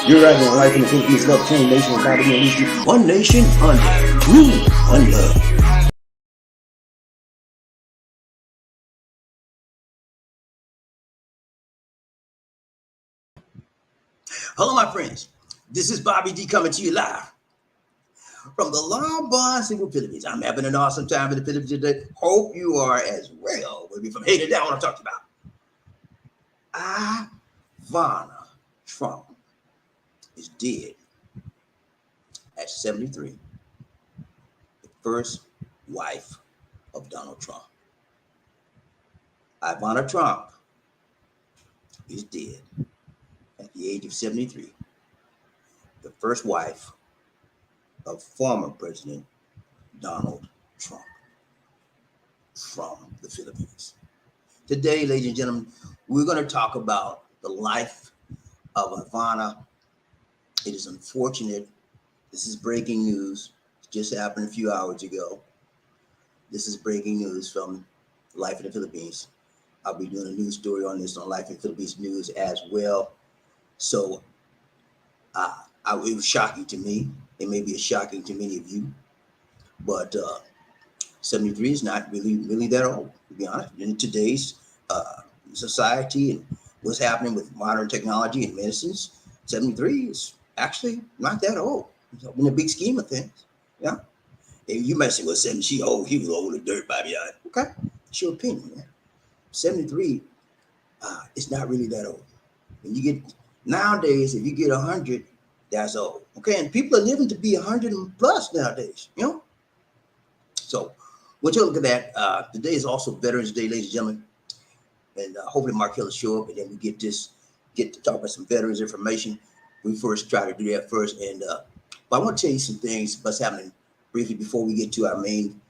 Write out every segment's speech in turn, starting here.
You're right on life in the Philippines, love change nation is not being least you. One nation under rule, one love. Hello, my friends. This is BobbieD coming to you live from the long single Philippines. I'm having an awesome time in the Philippines today. Hope you are as well. Maybe from here to down, what I'm talking about. Ivana Trump is dead at 73. The first wife of Donald Trump. Ivana Trump is dead at the age of 73. The first wife of former President Donald Trump from the Philippines. Today, ladies and gentlemen, we're going to talk about the life of Ivana. It is unfortunate. This is breaking news. It just happened a few hours ago. This is breaking news from Life in the Philippines. I'll be doing a news story on this on Life in the Philippines News as well. So it was shocking to me. It may be shocking to many of you, but 73 is not really that old, to be honest. In today's society and what's happening with modern technology and medicines, 73 is actually not that old in the big scheme of things. Yeah. And you might say, well, 70, she old, he was old as dirt, Bobby. Okay, it's your opinion, man. 73 it's not really that old. When you get nowadays, if you get 100, that's old. Okay, and people are living to be 100 and plus nowadays, you know. So, when you look at that, today is also Veterans Day, ladies and gentlemen, and hopefully Markell will show up, and then we get to talk about some veterans information. We first try to do that first, and but I want to tell you some things what's happening briefly before we get to our main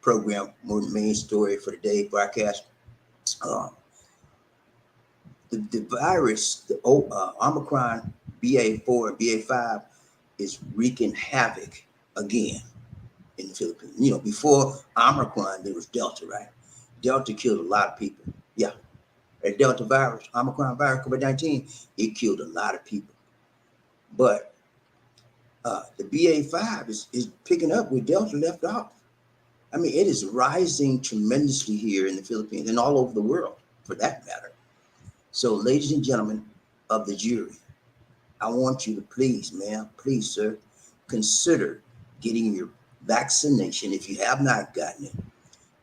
program, main story for the day broadcast. The virus, the Omicron BA4 and BA5 is wreaking havoc again in the Philippines. You know, before Omicron, there was Delta, right? Delta killed a lot of people. Yeah. That Delta virus, Omicron virus, COVID-19, it killed a lot of people. But the BA5 is picking up where Delta left off. I mean, it is rising tremendously here in the Philippines and all over the world, for that matter. So, ladies and gentlemen of the jury, I want you to please, ma'am, please, sir, consider getting your vaccination. If you have not gotten it,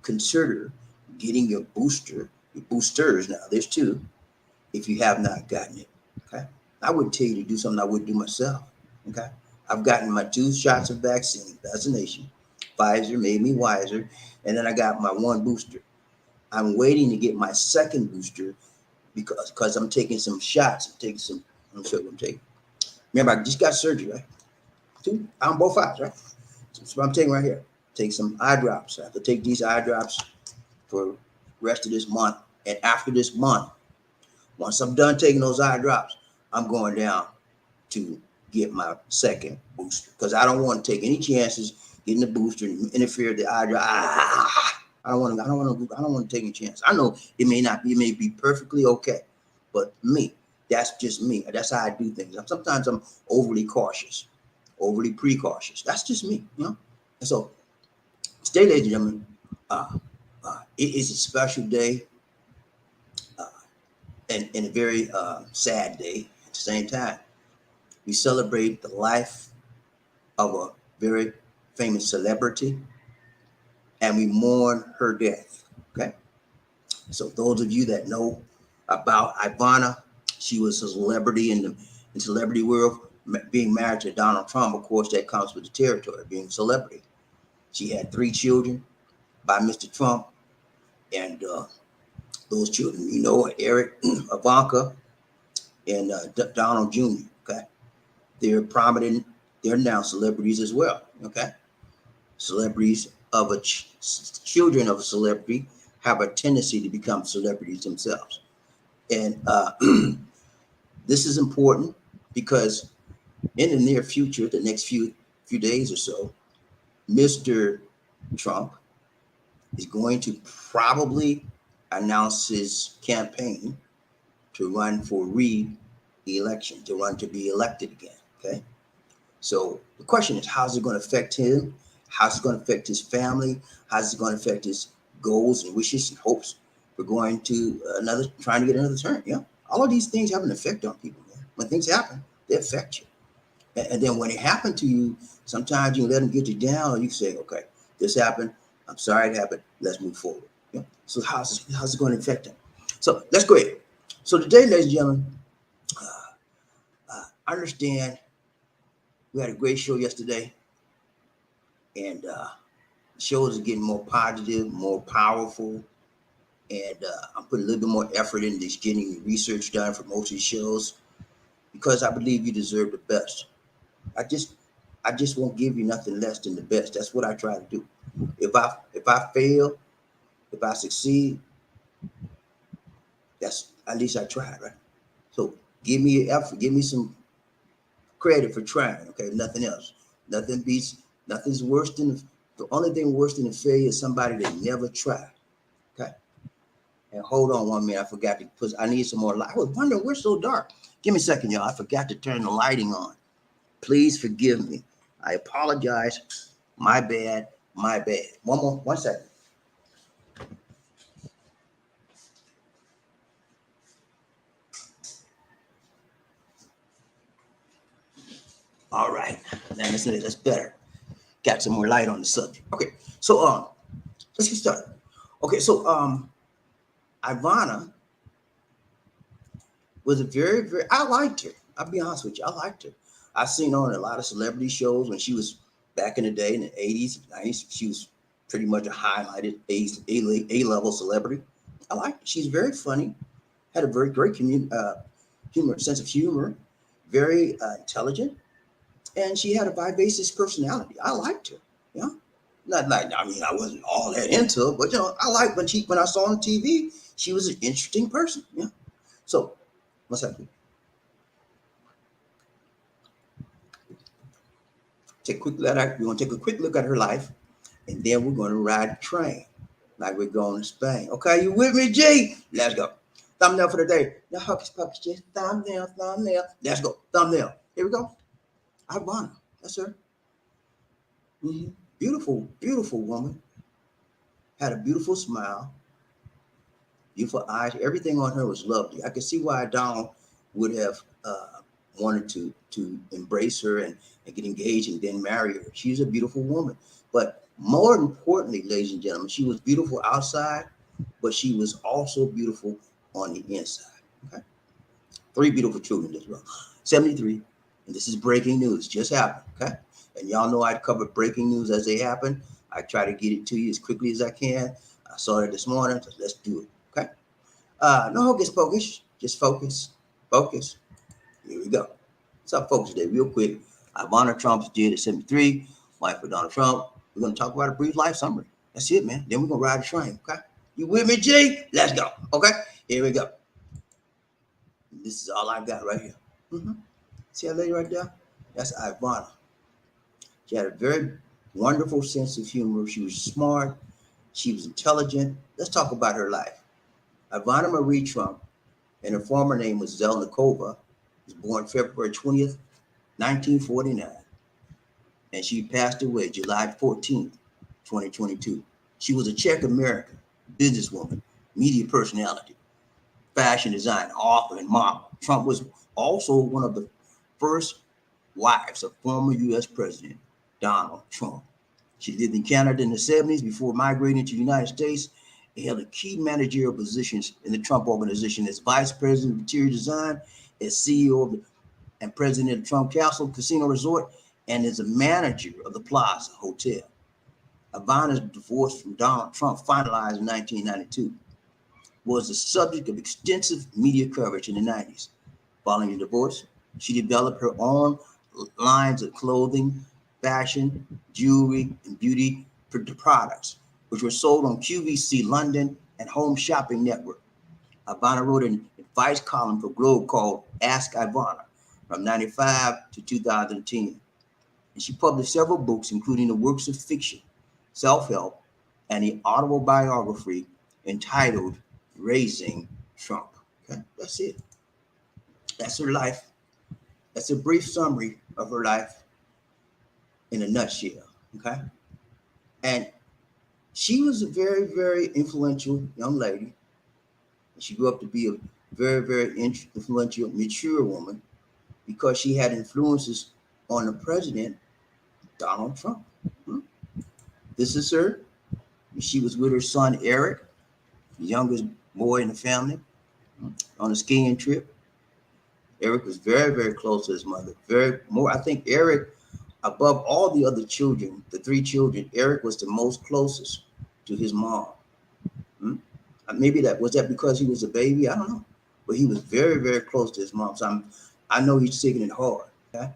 consider getting your boosters. Now, there's two, if you have not gotten it, okay? I wouldn't tell you to do something I wouldn't do myself, okay? I've gotten my 2 shots of vaccination. Pfizer made me wiser, and then I got my 1 booster. I'm waiting to get my 2nd booster because I'm taking some shots. I'm show you what I'm taking. Remember, I just got surgery, right? 2 on both eyes, right? So what I'm taking right here. Take some eye drops. I have to take these eye drops for the rest of this month. And after this month, once I'm done taking those eye drops, I'm going down to get my 2nd booster because I don't want to take any chances getting the booster and interfere with the eye drop. I don't want to take a chance. I know it may be perfectly okay, but me, that's just me. That's how I do things. Sometimes I'm overly cautious, overly precautious. That's just me, you know. And so, today, ladies and gentlemen, it is a special day and a very sad day at the same time. We celebrate the life of a very famous celebrity, and we mourn her death. Okay. So those of you that know about Ivana, she was a celebrity in the celebrity world, being married to Donald Trump. Of course, that comes with the territory, being a celebrity. She had 3 children by Mr. Trump, and those children, you know, Eric, Ivanka, and Donald Jr. Okay, they're prominent. They're now celebrities as well. Okay, celebrities of children of a celebrity have a tendency to become celebrities themselves. And this is important because in the near future, the next few days or so, Mr. Trump is going to probably announce his campaign to run for election to run to be elected again. Okay. So the question is, how's it going to affect him? How's it going to affect his family? How's it going to affect his goals and wishes and hopes for going to trying to get another term? Yeah. All of these things have an effect on people, man. When things happen, they affect you. And then when it happened to you, sometimes you let them get you down, or you say, okay, this happened. I'm sorry it happened. Let's move forward. Yeah. So how's it going to affect them? So let's go ahead. So today, ladies and gentlemen, I understand we had a great show yesterday, and shows are getting more positive, more powerful, and I'm putting a little bit more effort into getting research done for most of these shows because I believe you deserve the best. I just I just won't give you nothing less than the best. That's what I try to do. If I fail, if I succeed, that's at least I tried, right? So give me effort, give me some credit for trying. Okay, nothing else. Nothing beats. Nothing's worse than the only thing worse than a failure is somebody that never tried. Okay. And hold on 1 minute. I forgot to put. I need some more light. I was wondering we're so dark. Give me a second, y'all. I forgot to turn the lighting on. Please forgive me. I apologize. My bad. My bad. 1 second. All right. Now that's better. Got some more light on the subject. Okay. So let's get started. Okay. So Ivana was a very. I liked her. I'll be honest with you. I liked her. I've seen her on a lot of celebrity shows when she was back in the day in the 80s, 90s. She was pretty much a highlighted A level celebrity. I liked her. She's very funny. Had a very great humor, sense of humor. Very intelligent, and she had a vivacious personality. I liked her. Yeah. Not like I mean I wasn't all that into her, but I liked when I saw her on TV. She was an interesting person. Yeah. So what's happening? We're gonna take a quick look at her life, and then we're gonna ride the train like we're going to Spain. Okay, you with me, G? Let's go. Thumbnail for the day. The Hocus Pocus just thumbnail. Let's go. Thumbnail. Here we go. Ivana. That's her. Mm-hmm. Beautiful woman. Had a beautiful smile, beautiful eyes. Everything on her was lovely. I could see why Donald would have wanted to embrace her and get engaged and then marry her. She's a beautiful woman. But more importantly, ladies and gentlemen, she was beautiful outside, but she was also beautiful on the inside. Okay. 3 beautiful children as well. 73. And this is breaking news. Just happened. Okay. And y'all know I cover breaking news as they happen. I try to get it to you as quickly as I can. I saw it this morning, so let's do it. Okay. No hocus pocus. Just focus. Focus. Here we go. What's up, folks, today? Real quick. Ivana Trump is dead at 73. Wife of Donald Trump. We're going to talk about a brief life summary. That's it, man. Then we're going to ride the train. Okay. You with me, G? Let's go. Okay. Here we go. This is all I got right here. Mm-hmm. See that lady right there? That's Ivana. She had a very wonderful sense of humor. She was smart. She was intelligent. Let's talk about her life. Ivana Marie Trump, and her former name was Zelnikova, was born February 20th, 1949. And she passed away July 14th, 2022. She was a Czech American businesswoman, media personality, fashion designer, author, and model. Trump was also one of the first wives of former U.S. President Donald Trump. She lived in Canada in the 70s before migrating to the United States and held a key managerial positions in the Trump organization as vice president of interior design, as CEO and president of Trump Castle Casino Resort, and as a manager of the Plaza Hotel. Ivana's divorce from Donald Trump, finalized in 1992, was the subject of extensive media coverage in the 90s. Following the divorce, she developed her own lines of clothing, fashion, jewelry, and beauty products, which were sold on QVC London and Home Shopping Network. Ivana wrote an advice column for Globe called Ask Ivana from 95 to 2010. And she published several books, including the works of fiction, self-help, and the autobiography entitled Raising Trump. Okay, that's it. That's her life. That's a brief summary of her life in a nutshell. Okay. And she was a very, very influential young lady. She grew up to be a very, very influential, mature woman because she had influences on the president, Donald Trump. Hmm? This is her. She was with her son, Eric, the youngest boy in the family, on a skiing trip. Eric was very, very close to his mother. Very more, I think Eric, above all the other children, the three children, Eric was the most closest to his mom. Hmm? Maybe that because he was a baby. I don't know, but he was very, very close to his mom. So I know he's taking it hard. Okay,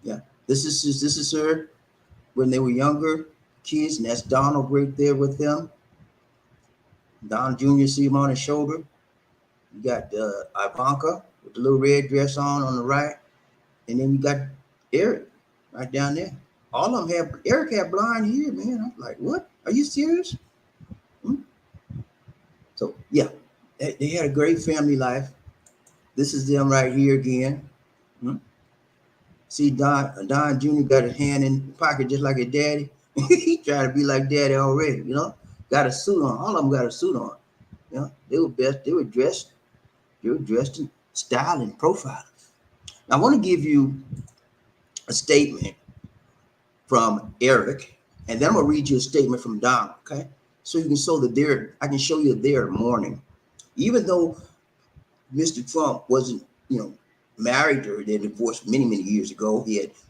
yeah. This is her when they were younger kids, and that's Donald right there with them. Don Jr. See him on his shoulder. You got Ivanka with the little red dress on the right, and then you got Eric right down there. All of them have Eric had blonde hair, man. I'm like, what? Are you serious? Hmm? So yeah, they had a great family life. This is them right here again. Hmm? See Don Jr. got his hand in the pocket just like his daddy. He tried to be like daddy already, you know. Got a suit on. All of them got a suit on. You know, they were best. They were dressed in style and profile. Now, I want to give you a statement from Eric, and then I'm gonna read you a statement from Donald. Okay, so you can I can show you their mourning, even though Mr. Trump wasn't, married to her. They divorced many, many years ago.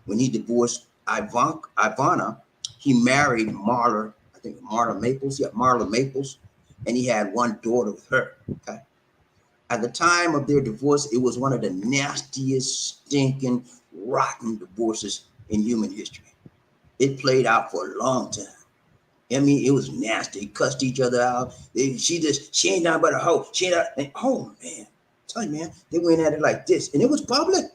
When he divorced Ivana, he married Marla, I think Marla Maples. Yeah, Marla Maples, and he had one daughter with her. Okay. At the time of their divorce, it was one of the nastiest, stinking, rotten divorces in human history. It played out for a long time. I mean, it was nasty. They cussed each other out. She ain't nothing but a hoe. She ain't not, oh man, tell you, man, they went at it like this, and it was public.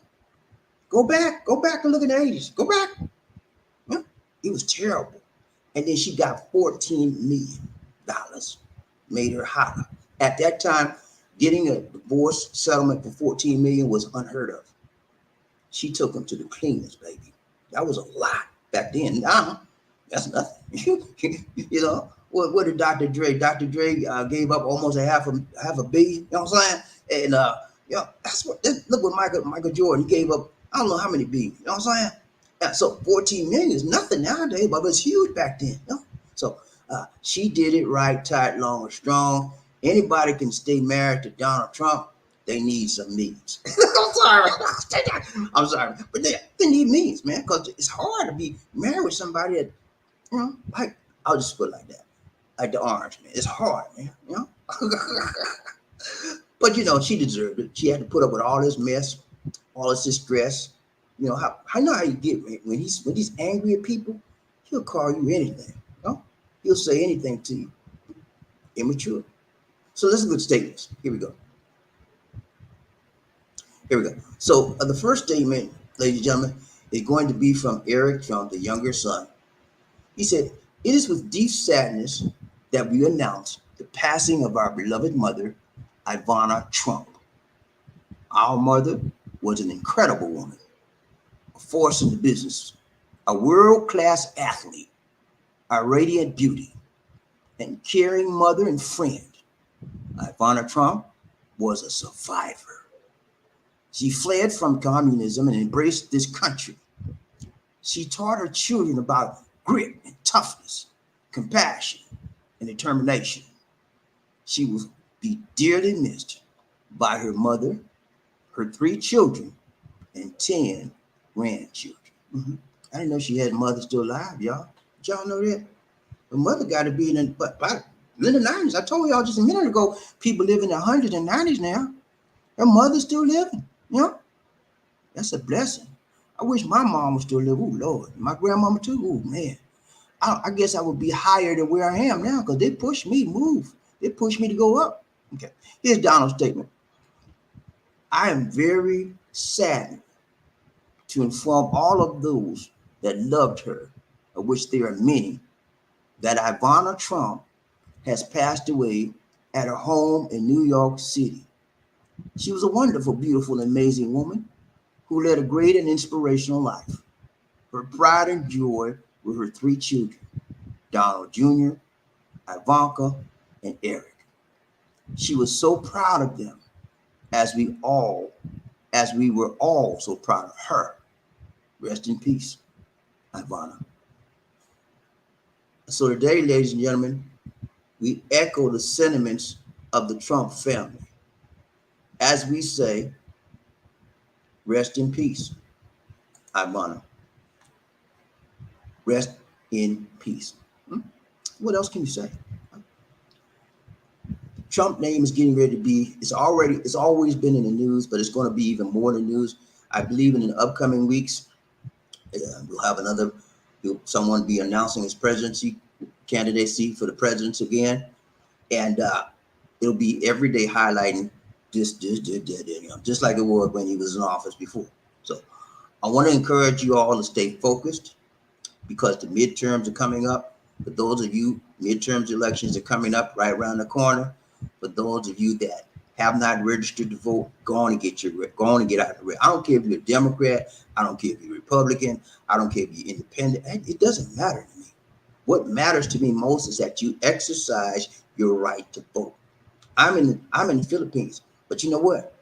Go back and look at the 80s. Go back. Yeah, it was terrible. And then she got $14 million, made her holler. At that time, getting a divorce settlement for $14 million was unheard of. She took him to the cleaners, baby. That was a lot back then. Now, that's nothing. What did Dr. Dre? Dr. Dre gave up almost a half a billion. You know what I'm saying? And look what Michael Jordan, he gave up. I don't know how many billion. You know what I'm saying? Yeah, so 14 million is nothing nowadays, but it's huge back then. You know? So she did it right, tight, long, and strong. Anybody can stay married to Donald Trump. They need some means. I'm sorry. I'm sorry. But they need means, man, because it's hard to be married with somebody that, like, I'll just put it like that. Like the orange, man. It's hard, man. But, she deserved it. She had to put up with all this mess, all this stress. I know how you get when he's angry at people, he'll call you anything. He'll say anything to you. Immature. So let's look at statements. Here we go. So the first statement, ladies and gentlemen, is going to be from Eric Trump, the younger son. He said, "It is with deep sadness that we announce the passing of our beloved mother, Ivana Trump. Our mother was an incredible woman, a force in the business, a world-class athlete, a radiant beauty, and caring mother and friend. Ivana Trump was a survivor. She fled from communism and embraced this country. She taught her children about grit and toughness, compassion, and determination. She will be dearly missed by her mother, her 3 children, and 10 grandchildren." Mm-hmm. I didn't know she had a mother still alive, y'all. Did y'all know that? Her mother got to be in the 90s. I told y'all just a minute ago, people live in the 100s and 90s now. Her mother's still living. That's a blessing. I wish my mom was still living. Oh, Lord. My grandmama too. Oh, man. I guess I would be higher than where I am now because they pushed me to move. They pushed me to go up. Okay. Here's Donald's statement. "I am very saddened to inform all of those that loved her, of which there are many, that Ivana Trump has passed away at her home in New York City. She was a wonderful, beautiful, and amazing woman who led a great and inspirational life. Her pride and joy were her three children, Donald Jr., Ivanka, and Eric. She was so proud of them, as we were all so proud of her. Rest in peace, Ivana. So today, ladies and gentlemen, we echo the sentiments of the Trump family as we say, rest in peace, Ivana. Rest in peace. What else can you say? Trump name is getting ready to be, it's always been in the news, but it's going to be even more in the news. I believe in the upcoming weeks, we'll have someone be announcing his presidency candidacy for the presidency again. And it'll be every day highlighting this, just like it was when he was in office before. So I want to encourage you all to stay focused because the midterms are coming up. For those of you, midterms elections are coming up right around the corner. For those of you that have not registered to vote, go on and get out of the race. I don't care if you're a Democrat. I don't care if you're Republican. I don't care if you're independent. It doesn't matter to me. What matters to me most is that you exercise your right to vote. I'm in the Philippines, but you know what?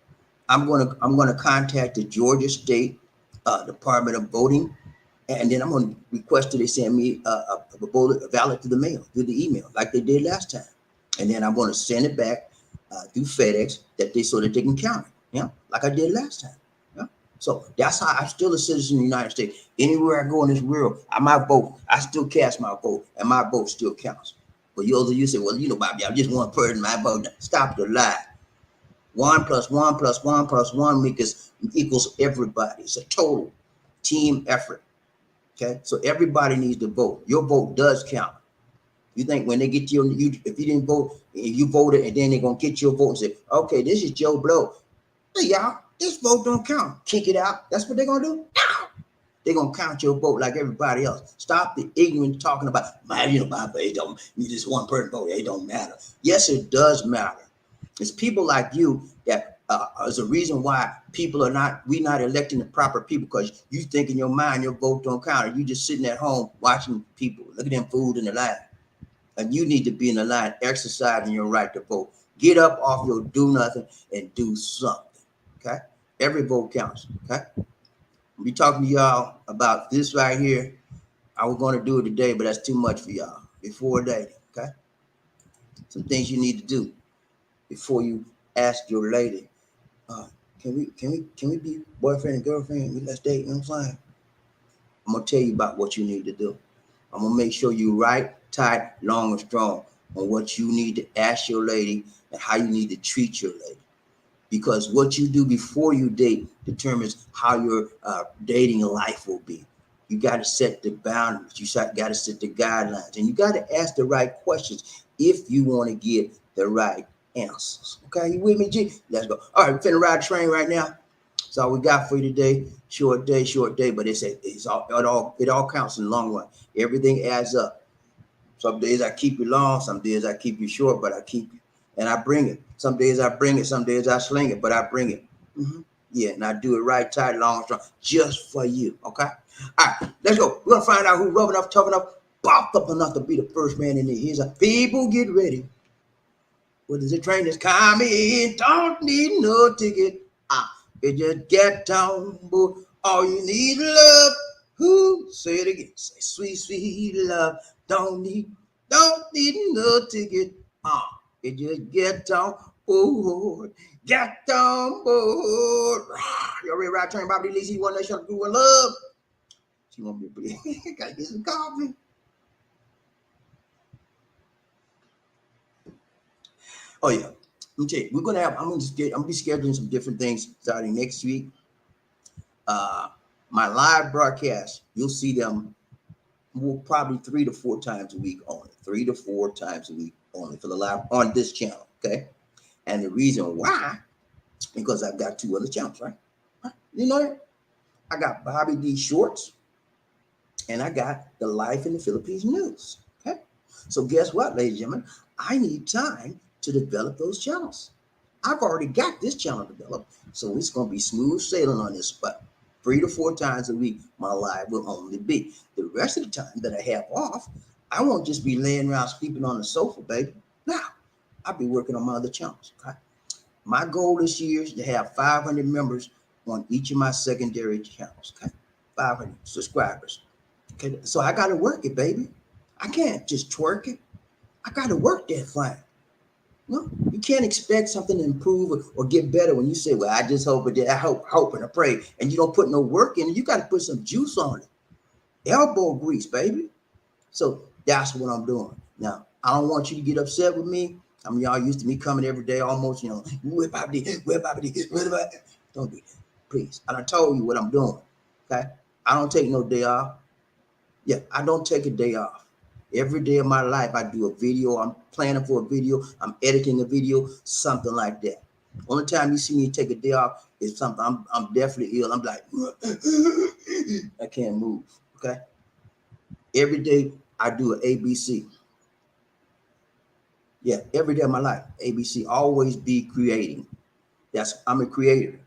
I'm gonna contact the Georgia State Department of Voting, and then I'm gonna request that they send me a ballot through the mail, through the email, like they did last time, and then I'm gonna send it back through FedEx so that they can count it, like I did last time. So that's how I'm still a citizen of the United States. Anywhere I go in this world, I might vote. I still cast my vote, and my vote still counts. But you say, well, Bobbie, I'm just one person, my vote. Stop the lie. 1 + 1 + 1 + 1 equals everybody. It's a total team effort. Okay, so everybody needs to vote. Your vote does count. You think when they get you, if you didn't vote, you voted, and then they're gonna get your vote and say, okay, this is Joe Blow. Hey, y'all, this vote don't count. Kick it out. That's what they're gonna do. They're gonna count your vote like everybody else. Stop the ignorant talking about, Bobbie, it don't, you just one person vote. It don't matter. Yes, it does matter. It's people like you that is a reason why we're not electing the proper people, because you think in your mind your vote don't count, and you just sitting at home watching people. Look at them food in the line. And you need to be in the line exercising your right to vote. Get up off your do nothing and do something. Okay? Every vote counts. Okay? I'll be talking to y'all about this right here. I was going to do it today, but that's too much for y'all. Before dating. Okay? Some things you need to do before you ask your lady, can we be boyfriend and girlfriend? Let's date. You know what I'm saying? I'm gonna tell you about what you need to do. I'm gonna make sure you right, tight, long, and strong on what you need to ask your lady and how you need to treat your lady. Because what you do before you date determines how your dating life will be. You got to set the boundaries. You got to set the guidelines, and you got to ask the right questions if you want to get the right answers. Okay, you with me, G? Let's go. All right, we're finna ride the train right now. That's all we got for you today. Short day, but it all counts in the long run. Everything adds up. Some days I keep you long, some days I keep you short, but I keep you. And I bring it. Some days I bring it, some days I sling it, but I bring it. Yeah, and I do it right, tight, long, strong, just for you. Okay? All right, let's go. We're going to find out who rubbing up, tough enough, popped up enough to be the first man in there. Here's a people get ready. What is the train that's coming? Don't need no ticket. It just get down, boy. All you need is love. Who? Say it again. Say sweet, sweet love. Don't need no ticket. It just get down board. Get down board. You already ride train, Bobbie D. He one nation, do one love. She want me to be. Gotta get some coffee. Oh yeah. Let me tell you, I'm gonna be scheduling some different things starting next week. My live broadcast, you'll see them probably 3 to 4 times a week only. 3 to 4 times a week only for the live on this channel. Okay. And the reason why, because I've got 2 other channels, right? You know that? I got BobbieD Shorts and I got the Life in the Philippines News. Okay. So guess what, ladies and gentlemen? I need time to develop those channels. I've already got this channel developed, so it's going to be smooth sailing on this spot. 3 to 4 times a week, my live will only be. The rest of the time that I have off, I won't just be laying around sleeping on the sofa, baby. Now, I'll be working on my other channels. Okay? My goal this year is to have 500 members on each of my secondary channels. Okay? 500 subscribers. Okay? So I got to work it, baby. I can't just twerk it. I got to work that thing. No, you can't expect something to improve or get better when you say, well, I just hope it, I hope and I pray, and you don't put no work in it. You got to put some juice on it. Elbow grease, baby. So that's what I'm doing. Now, I don't want you to get upset with me. I mean, y'all used to me coming every day almost, you know, where BobbieD, where BobbieD, where BobbieD. Don't do that, please. And I told you what I'm doing, okay? I don't take no day off. Yeah, I don't take a day off. Every day of my life, I do a video. I'm planning for a video. I'm editing a video, something like that. Only time you see me take a day off is something I'm definitely ill. I'm like, I can't move. Okay. Every day I do an ABC. Yeah, every day of my life, ABC. Always be creating. I'm a creator.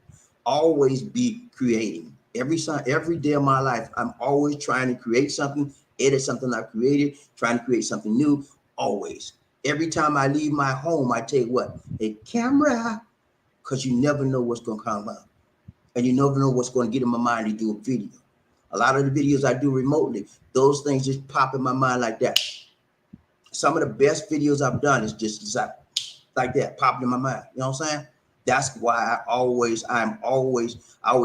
Always be creating. Every day of my life, I'm always trying to create something, edit something I've created, trying to create something new. Always. Every time I leave my home, I take what? A camera, because you never know what's going to come up. And you never know what's going to get in my mind to do a video. A lot of the videos I do remotely, those things just pop in my mind like that. Some of the best videos I've done is just like that, popping in my mind. You know what I'm saying? That's why I always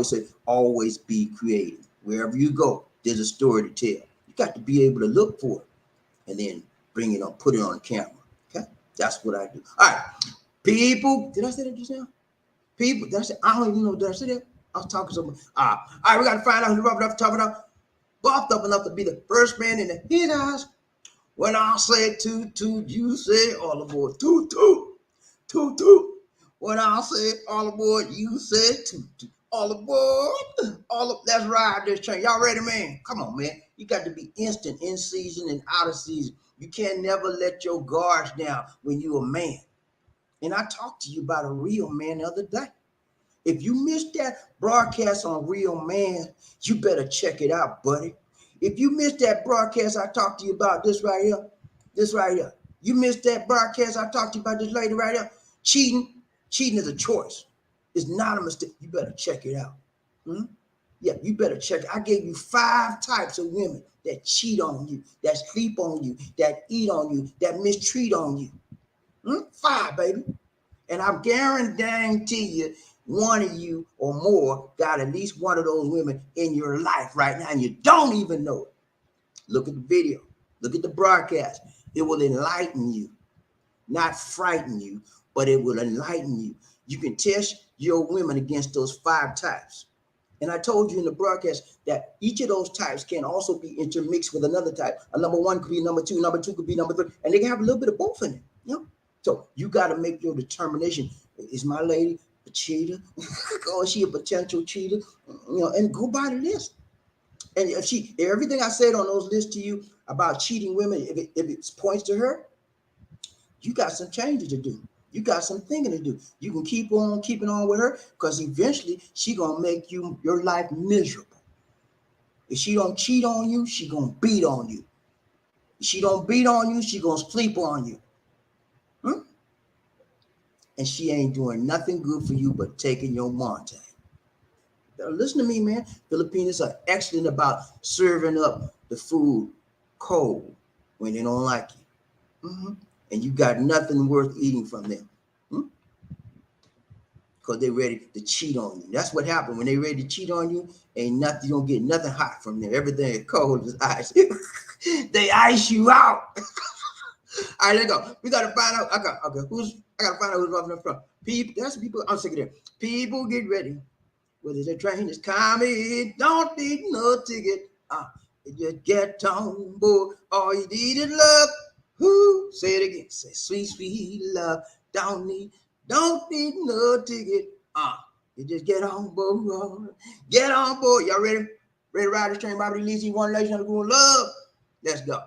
say, always be creative. Wherever you go, there's a story to tell. You got to be able to look for it and then bring it on, put it on camera. Okay? That's what I do. All right. People, did I say that just now? People, did I say, I don't even know, did I say that? I was talking something. All right, we got to find out who's rough enough to talk about. Buffed up enough to be the first man in the hit house. When I say toot toot, you say all aboard. Toot toot, toot toot. When I say all aboard, you say toot toot. All aboard, let's ride this train. Y'all ready, man? Come on, man. You got to be instant, in season and out of season. You can't never let your guards down when you're a man. And I talked to you about a real man the other day. If you missed that broadcast on Real Man, you better check it out, buddy. If you missed that broadcast I talked to you about, this right here. You missed that broadcast I talked to you about, this lady right here. Cheating is a choice. It's not a mistake. You better check it out. Yeah, you better check it. I gave you 5 types of women that cheat on you, that sleep on you, that eat on you, that mistreat on you. 5, baby. And I'm guaranteeing you, one of you or more got at least one of those women in your life right now, and you don't even know it. Look at the video. Look at the broadcast. It will enlighten you, not frighten you, but it will enlighten you. You can test your women against those 5 types. And I told you in the broadcast that each of those types can also be intermixed with another type. A number 1 could be number 2, number 2 could be number 3, and they can have a little bit of both in it. You know? So you got to make your determination. Is my lady a cheater? Or is she a potential cheater? You know, and go by the list. And if everything I said on those lists to you about cheating women, if it points to her, you got some changes to do. You got some thinking to do. You can keep on keeping on with her, because eventually she gonna make your life miserable. If she don't cheat on you, she gonna beat on you. If she don't beat on you, she gonna sleep on you. And she ain't doing nothing good for you but taking your Monte. Now, listen to me, man. Filipinos are excellent about serving up the food cold when they don't like you. And you got nothing worth eating from them. Because they're ready to cheat on you. That's what happened. When they're ready to cheat on you, ain't nothing, you don't get nothing hot from them. Everything is cold as ice. They ice you out. All right, let's go. We gotta find out. I gotta find out who's rough enough from. People, that's people. I'm sick of them. People, get ready. Whether the train is coming, don't need no ticket. You just get on board. All you need is love. Who? Say it again. Say sweet, sweet love. Don't need no ticket. You just get on board. Get on board. Y'all ready? Ready to ride this train? BobbieD leads you one nation to go love. Let's go.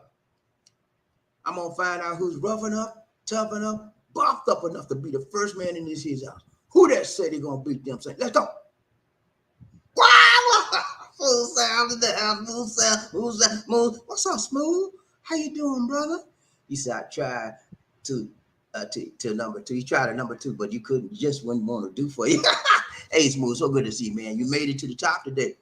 I'm gonna find out who's rough enough, tough enough, buffed up enough to be the first man in his house. Who that said he gonna beat them? Say, let's go. Smooth sound in the house, smooth sound. What's up, Smooth? How you doing, brother? He said, I tried to number 2. He tried a number 2, but you couldn't, just wouldn't want to do for you. Hey, Smooth, so good to see you, man. You made it to the top today.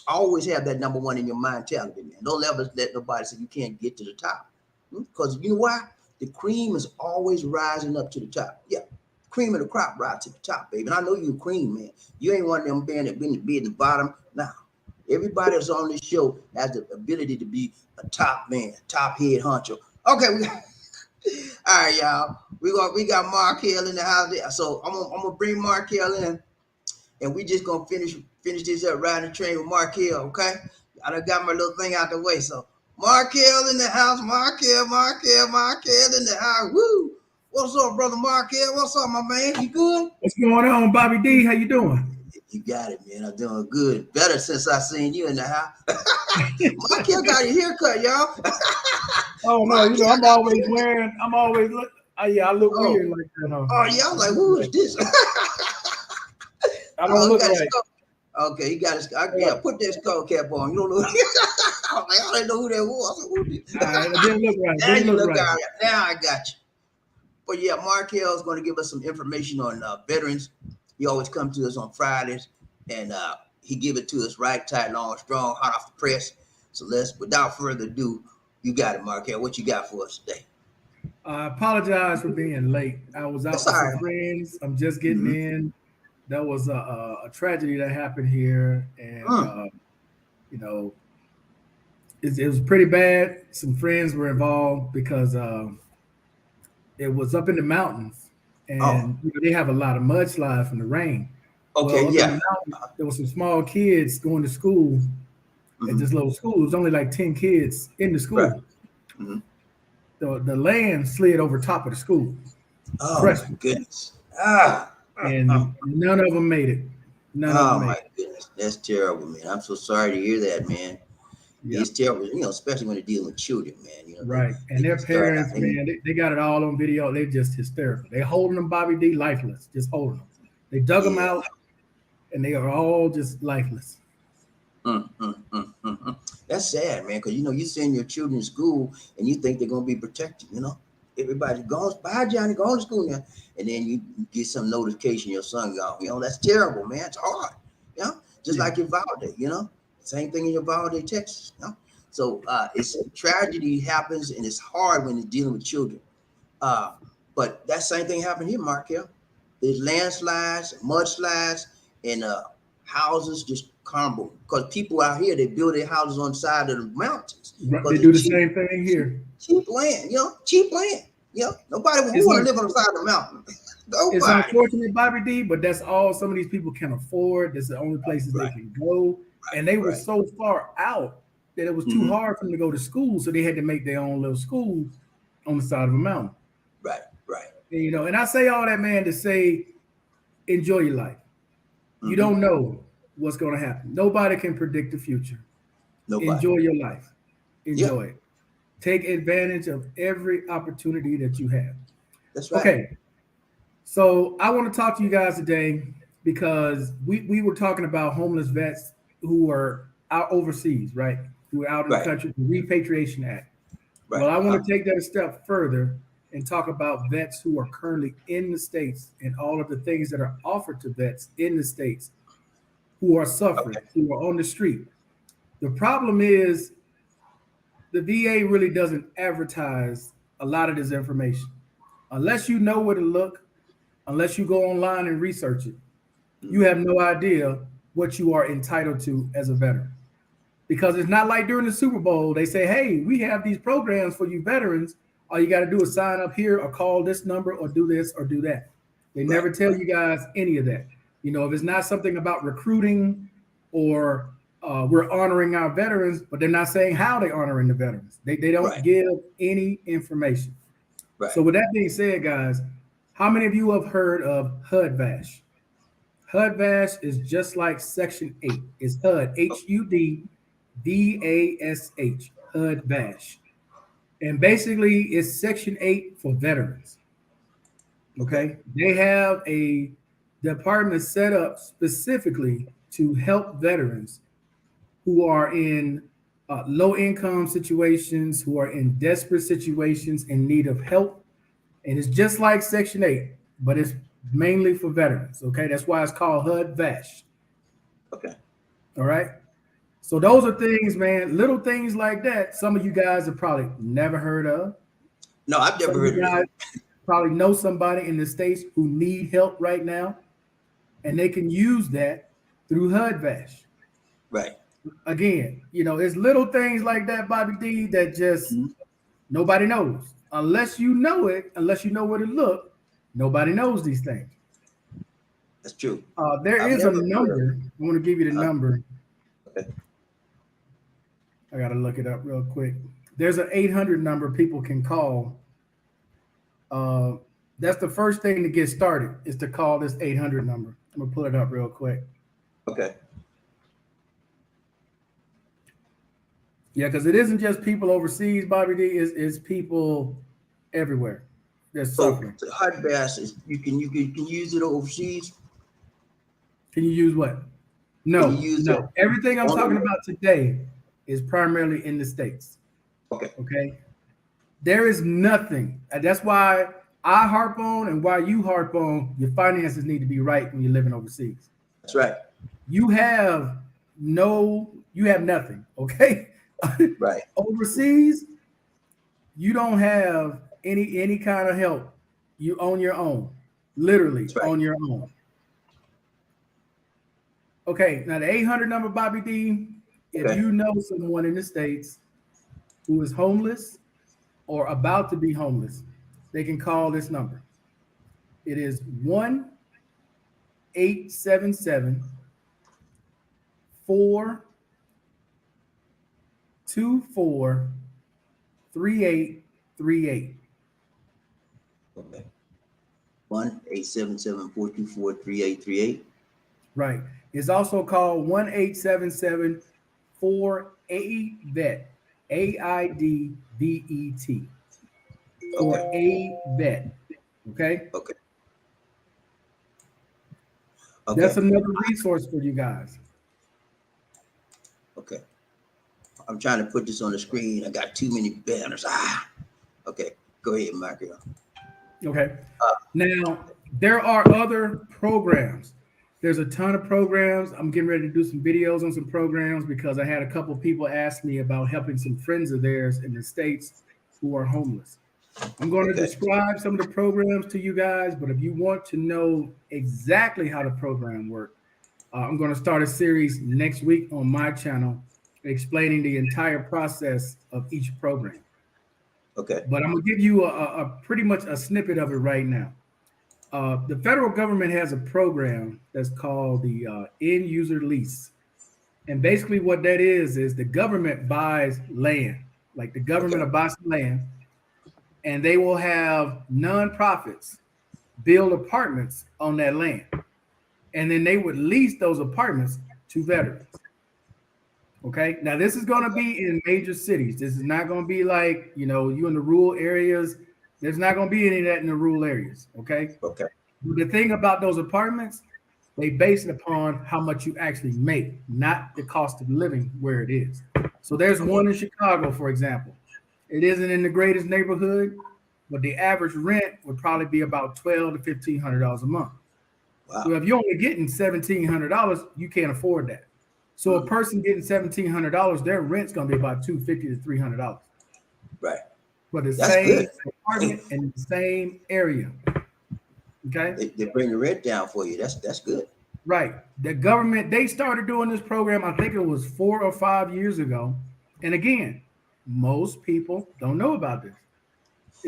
Always have that number 1 in your mentality, man. Don't ever let nobody say you can't get to the top. Because you know why? The cream is always rising up to the top. Yeah, cream of the crop rise to the top, baby. And I know you're a cream, man. You ain't one of them men that be in the bottom. Nah, everybody that's on this show has the ability to be a top man, top head honcho. Okay, all right, y'all. We got Markell in the house. So I'm gonna bring Markell in, and we just gonna finish this up riding the train with Markell. Okay, I done got my little thing out the way. So Markell in the house, Markell in the house. Woo! What's up, brother Markell? What's up, my man? You good? What's going on, BobbieD? How you doing? You got it, man. I'm doing good. Better since I seen you in the house. Markell got a haircut, y'all. Oh no, you know I'm always look. I look weird like that. Oh yeah, I'm like, who is this? I don't look right. Okay, he got his. Yeah, put that skull cap on. You don't know. I didn't know who that was. Who did? It didn't look right. Now you look right. Now I got you. But yeah, Markell is going to give us some information on veterans. He always comes to us on Fridays, and he give it to us right, tight, long, strong, hot off the press. So without further ado, you got it, Markell. What you got for us today? I apologize for being late. I was out with some friends. I'm just getting in. There was a tragedy that happened here, and you know, it was pretty bad. Some friends were involved because it was up in the mountains, and you know, they have a lot of mudslides from the rain. Okay, well, yeah. There were some small kids going to school at this little school. It was only like 10 kids in the school. Right. The land slid over top of the school. Oh, my goodness. And none of them made it. My goodness. That's terrible, man. I'm so sorry to hear that, man. Yep. It's terrible, you know, especially when they're dealing with children, man. You know, right. And their parents, man, they got it all on video. They're just hysterical. They're holding them, BobbieD, lifeless, just holding them. They dug them out, and they are all just lifeless. That's sad, man, because, you know, you send your children to school, and you think they're going to be protected, you know. Everybody goes, bye, Johnny, go to school now. And then you get some notification your son gone. You know, that's terrible, man. It's hard, you know, just like your Valde, you know. Same thing in your Valde, Texas. You know? So it's tragedy happens, and it's hard when you're dealing with children. But that same thing happened here, Markell. There's landslides, mudslides, and houses just crumble. Because people out here, they build their houses on the side of the mountains. They do the same thing here. Cheap land, you know, cheap land. You know, nobody would want to live on the side of the mountain. Nobody. It's unfortunate, BobbieD, but that's all some of these people can afford. That's the only places they can go. And they were so far out that it was too hard for them to go to school, so they had to make their own little school on the side of a mountain. Right. And, you know, and I say all that, man, to say, enjoy your life. You don't know what's going to happen. Nobody can predict the future. Nobody. Enjoy your life. Enjoy it. Take advantage of every opportunity that you have. That's right. Okay. So I want to talk to you guys today because we were talking about homeless vets who are out overseas, right? Who are out in the country, the Repatriation Act. Right. Well, I want to take that a step further and talk about vets who are currently in the States and all of the things that are offered to vets in the States who are suffering, who are on the street. The problem is the VA really doesn't advertise a lot of this information. Unless you know where to look, unless you go online and research it, you have no idea what you are entitled to as a veteran. Because it's not like during the Super Bowl, they say, hey, we have these programs for you veterans. All you got to do is sign up here or call this number or do this or do that. They never tell you guys any of that. You know, if it's not something about recruiting or we're honoring our veterans, but they're not saying how they're honoring the veterans. They don't give any information. Right. So with that being said, guys, how many of you have heard of HUD-VASH? HUD-VASH is just like Section 8. It's HUD, HUD-VASH, HUD-VASH. And basically, it's Section 8 for veterans. Okay. They have a department set up specifically to help veterans who are in low income situations, who are in desperate situations in need of help. And it's just like Section 8, but it's mainly for veterans. Okay. That's why it's called HUD VASH. Okay. All right. So those are things, man, little things like that. Some of you guys have probably never heard of. No, I've Some never of you heard of guys it. probably know somebody in the States who need help right now, and they can use that through HUD VASH. Right. Again, it's little things like that, BobbieD, that just Mm-hmm. nobody knows. Unless you know it, unless you know what it look, nobody knows these things. That's true. There I've is a never heard of it. number. I want to give you the number. Okay. I got to look it up real quick. There's an 800 number people can call. That's the first thing to get started is to call this 800 number. I'm going to pull it up real quick. Okay. Yeah, because it isn't just people overseas, BobbieD, it's people everywhere that's suffering. So HUD VASH is you can use it overseas. Can you use what? Can you use it? Everything I'm talking about today is primarily in the States. Okay. Okay. There is nothing. And that's why I harp on and why you harp on your finances need to be right when you're living overseas. That's right. You have nothing. Okay. Right. Overseas, you don't have any kind of help. You on your own, literally right. on your own. Okay, now the 800 number, BobbieD, if you know someone in the States who is homeless or about to be homeless, they can call this number. It is 1-877-424-3838. Okay. 1-877-424-3838. Right. It's also called 1-877-4-AIDVET. AIDVET. For AVET. Okay. Okay. That's another resource for you guys. Okay. I'm trying to put this on the screen. I got too many banners. Okay. Go ahead, Markell. Okay. Now, there are other programs. There's a ton of programs. I'm getting ready to do some videos on some programs because I had a couple of people ask me about helping some friends of theirs in the States who are homeless. I'm going to describe some of the programs to you guys, but if you want to know exactly how the program works, I'm going to start a series next week on my channel explaining the entire process of each program. Okay. But I'm going to give you a pretty much a snippet of it right now. The federal government has a program that's called the end user lease. And basically what that is the government buys land, like the government will buy some land, and they will have nonprofits build apartments on that land. And then they would lease those apartments to veterans. Okay. Now this is going to be in major cities. This is not going to be like, you in the rural areas. There's not going to be any of that in the rural areas. Okay. Okay. The thing about those apartments, they base it upon how much you actually make, not the cost of living where it is. So there's one in Chicago, for example. It isn't in the greatest neighborhood, but the average rent would probably be about $1,200 to $1,500 a month. Wow. So if you're only getting $1,700, you can't afford that. So a person getting $1,700, their rent's going to be about $250 to $300. Right. For the same apartment in the same area. Okay. They bring the rent down for you. That's good. Right. The government, they started doing this program, I think it was 4 or 5 years ago. And again, most people don't know about this.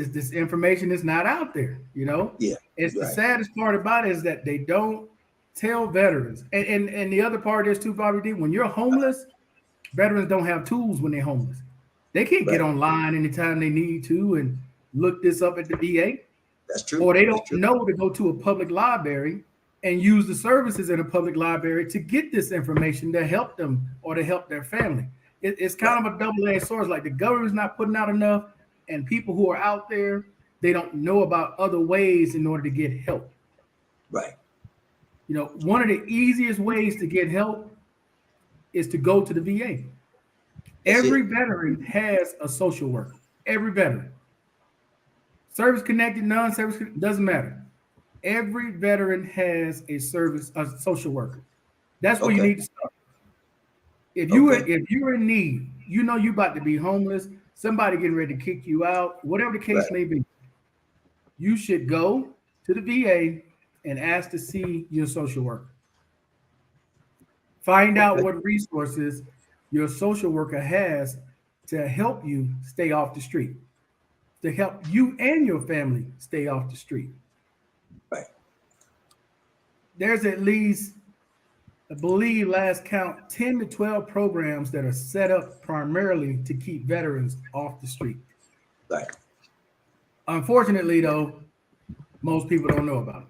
This information is not out there, Yeah. It's the saddest part about it is that they don't tell veterans. And the other part is too, BobbieD, when you're homeless, veterans don't have tools when they're homeless. They can't get online anytime they need to and look this up at the VA. That's true. Or they don't know to go to a public library and use the services in a public library to get this information to help them or to help their family. It's kind of a double-edged sword. Like the government's not putting out enough, and people who are out there they don't know about other ways in order to get help. Right. You know, one of the easiest ways to get help is to go to the VA. That's Every it. veteran has a social worker. Every veteran, service connected, non-service, doesn't matter. Every veteran has a social worker. That's where you Okay. need to start. Okay. If you're in need, you know you about to be homeless, somebody getting ready to kick you out, whatever the case Right. may be, you should go to the VA and ask to see your social worker. Find out Okay. what resources your social worker has to help you stay off the street, to help you and your family stay off the street. Right. There's at least, I believe, last count, 10 to 12 programs that are set up primarily to keep veterans off the street. Right. Unfortunately, though, most people don't know about it.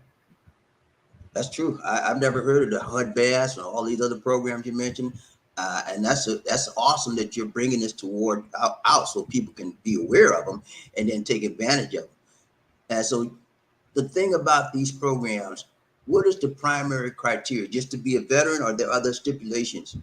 That's true. I've never heard of the HUD Bass and all these other programs you mentioned. And that's awesome that you're bringing this toward out so people can be aware of them and then take advantage of them. And so the thing about these programs, what is the primary criteria? Just to be a veteran, or are there other stipulations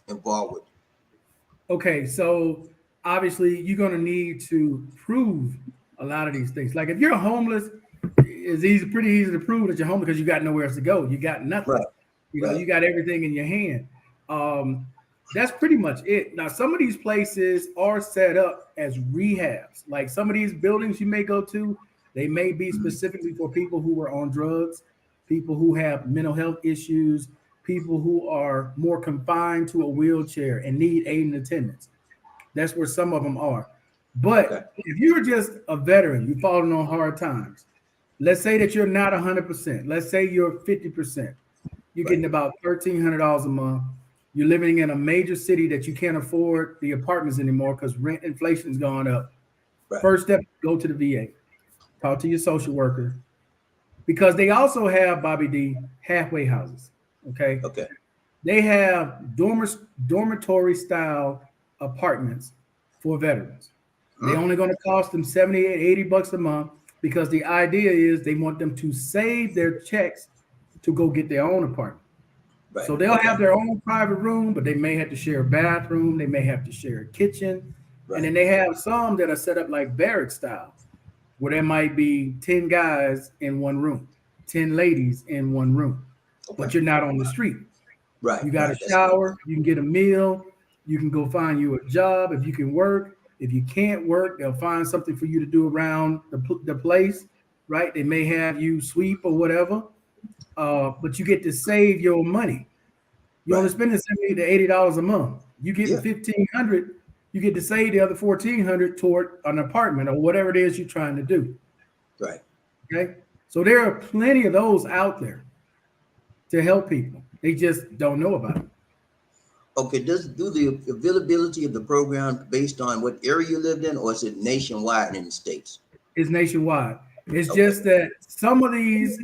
involved with it? Okay, so obviously you're going to need to prove a lot of these things. Like if you're homeless, pretty easy to prove that you're homeless because you got nowhere else to go. You got nothing. Right. You know, Right. you got everything in your hand. Um, that's pretty much it. Now, some of these places are set up as rehabs. Like some of these buildings you may go to, they may be Mhm. specifically for people who are on drugs, people who have mental health issues, people who are more confined to a wheelchair and need aid and attendance. That's where some of them are. Okay. But if you're just a veteran, you've fallen on hard times. Let's say that you're not 100%. Let's say you're 50%. You're Right. getting about $1,300 a month. You're living in a major city that you can't afford the apartments anymore because rent inflation's gone up. Right. First step, go to the VA. Talk to your social worker because they also have, BobbieD, halfway houses. Okay. Okay. They have dormitory style apartments for veterans. They Huh? only going to cost them 70, 80 bucks a month because the idea is they want them to save their checks to go get their own apartment. Right. So they'll Okay. have their own private room, but they may have to share a bathroom, they may have to share a kitchen. And Right. then they have some that are set up like barrack style, where there might be 10 guys in one room, 10 ladies in one room, Okay. but you're not on the street. Right. You got a Right. That's good. shower, you can get a meal, you can go find you a job if you can work. If you can't work, they'll find something for you to do around the place, right? They may have you sweep or whatever, but you get to save your money. You only Right. spending $70 to $80 a month. You getting Yeah. 1,500, you get to save the other 1,400 toward an apartment or whatever it is you're trying to do. Right. Okay, so there are plenty of those out there to help people. They just don't know about it. Okay. Does do the availability of the program based on what area you lived in, or is it nationwide in the states? It's nationwide. It's Okay. just that some of these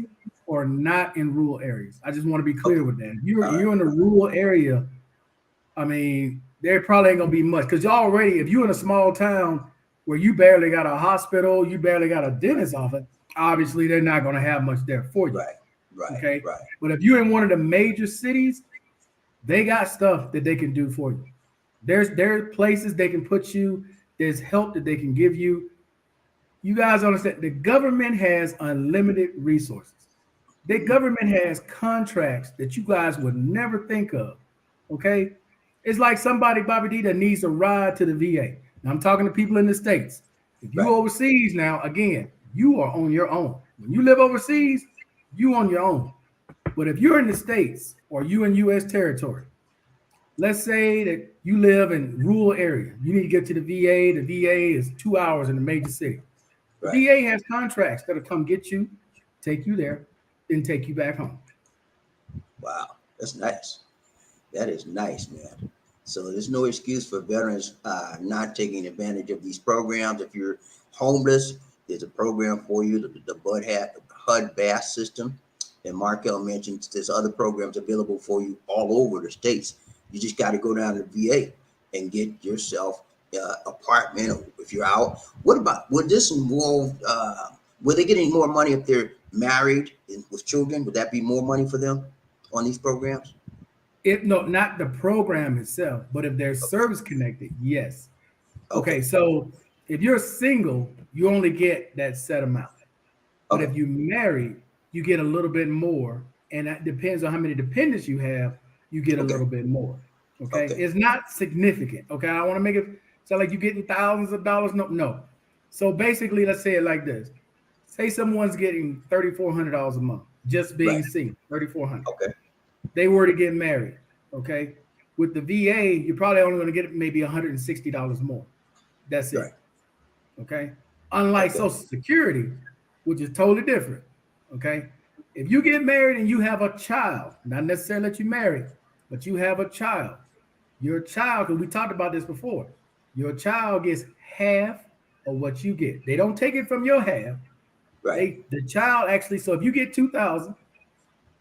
are not in rural areas. I just want to be Okay. clear with that. If you're All right. you're in a rural area, I mean, there probably ain't gonna be much because already, if you're in a small town where you barely got a hospital, you barely got a Right. dentist office, obviously they're not gonna have much there for you. Right. Right. Okay, Right. but if you're in one of the major cities, they got stuff that they can do for you. There are places they can put you. There's help that they can give you. You guys understand the government has unlimited resources. The Mhm. government has contracts that you guys would never think of. Okay. It's like somebody, BobbieD, that needs a ride to the VA. Now I'm talking to people in the States. If you Right. overseas now, again, you are on your own. When you live overseas, you on your own. But if you're in the States or you in US territory, let's say that you live in rural area, you need to get to the VA. The VA is 2 hours in the major city. The Right. VA has contracts that'll come get you, take you there, then take you back home. Wow. That's nice. That is nice, man. So there's no excuse for veterans not taking advantage of these programs. If you're homeless, there's a program for you, the HUD Bass system. And Markell mentioned there's other programs available for you all over the states. You just got to go down to the VA and get yourself apartment, or if you're out. What about, would this involve, would they get any more money if they're married and with children? Would that be more money for them on these programs? If no, not the program itself, but if they're Okay. service connected, yes. Okay, Okay. so if you're single, you only get that set amount. But Okay. if you married, you get a little bit more, and that depends on how many dependents you have. You get a Okay. little bit more. Okay, Okay. it's not significant. Okay, I want to make it sound like you're getting thousands of dollars. No, no. So basically, let's say it like this: say someone's getting $3,400 a month just being Right. single, 3,400. Okay. They were to get married. Okay, with the VA, you're probably only going to get maybe $160 more. That's Right. it. Okay. Unlike Okay. Social Security, which is totally different. Okay. If you get married and you have a child, not necessarily that you married, but you have a child, your child, because we talked about this before, your child gets half of what you get. They don't take it from your half. Right. The child actually, so if you get 2,000,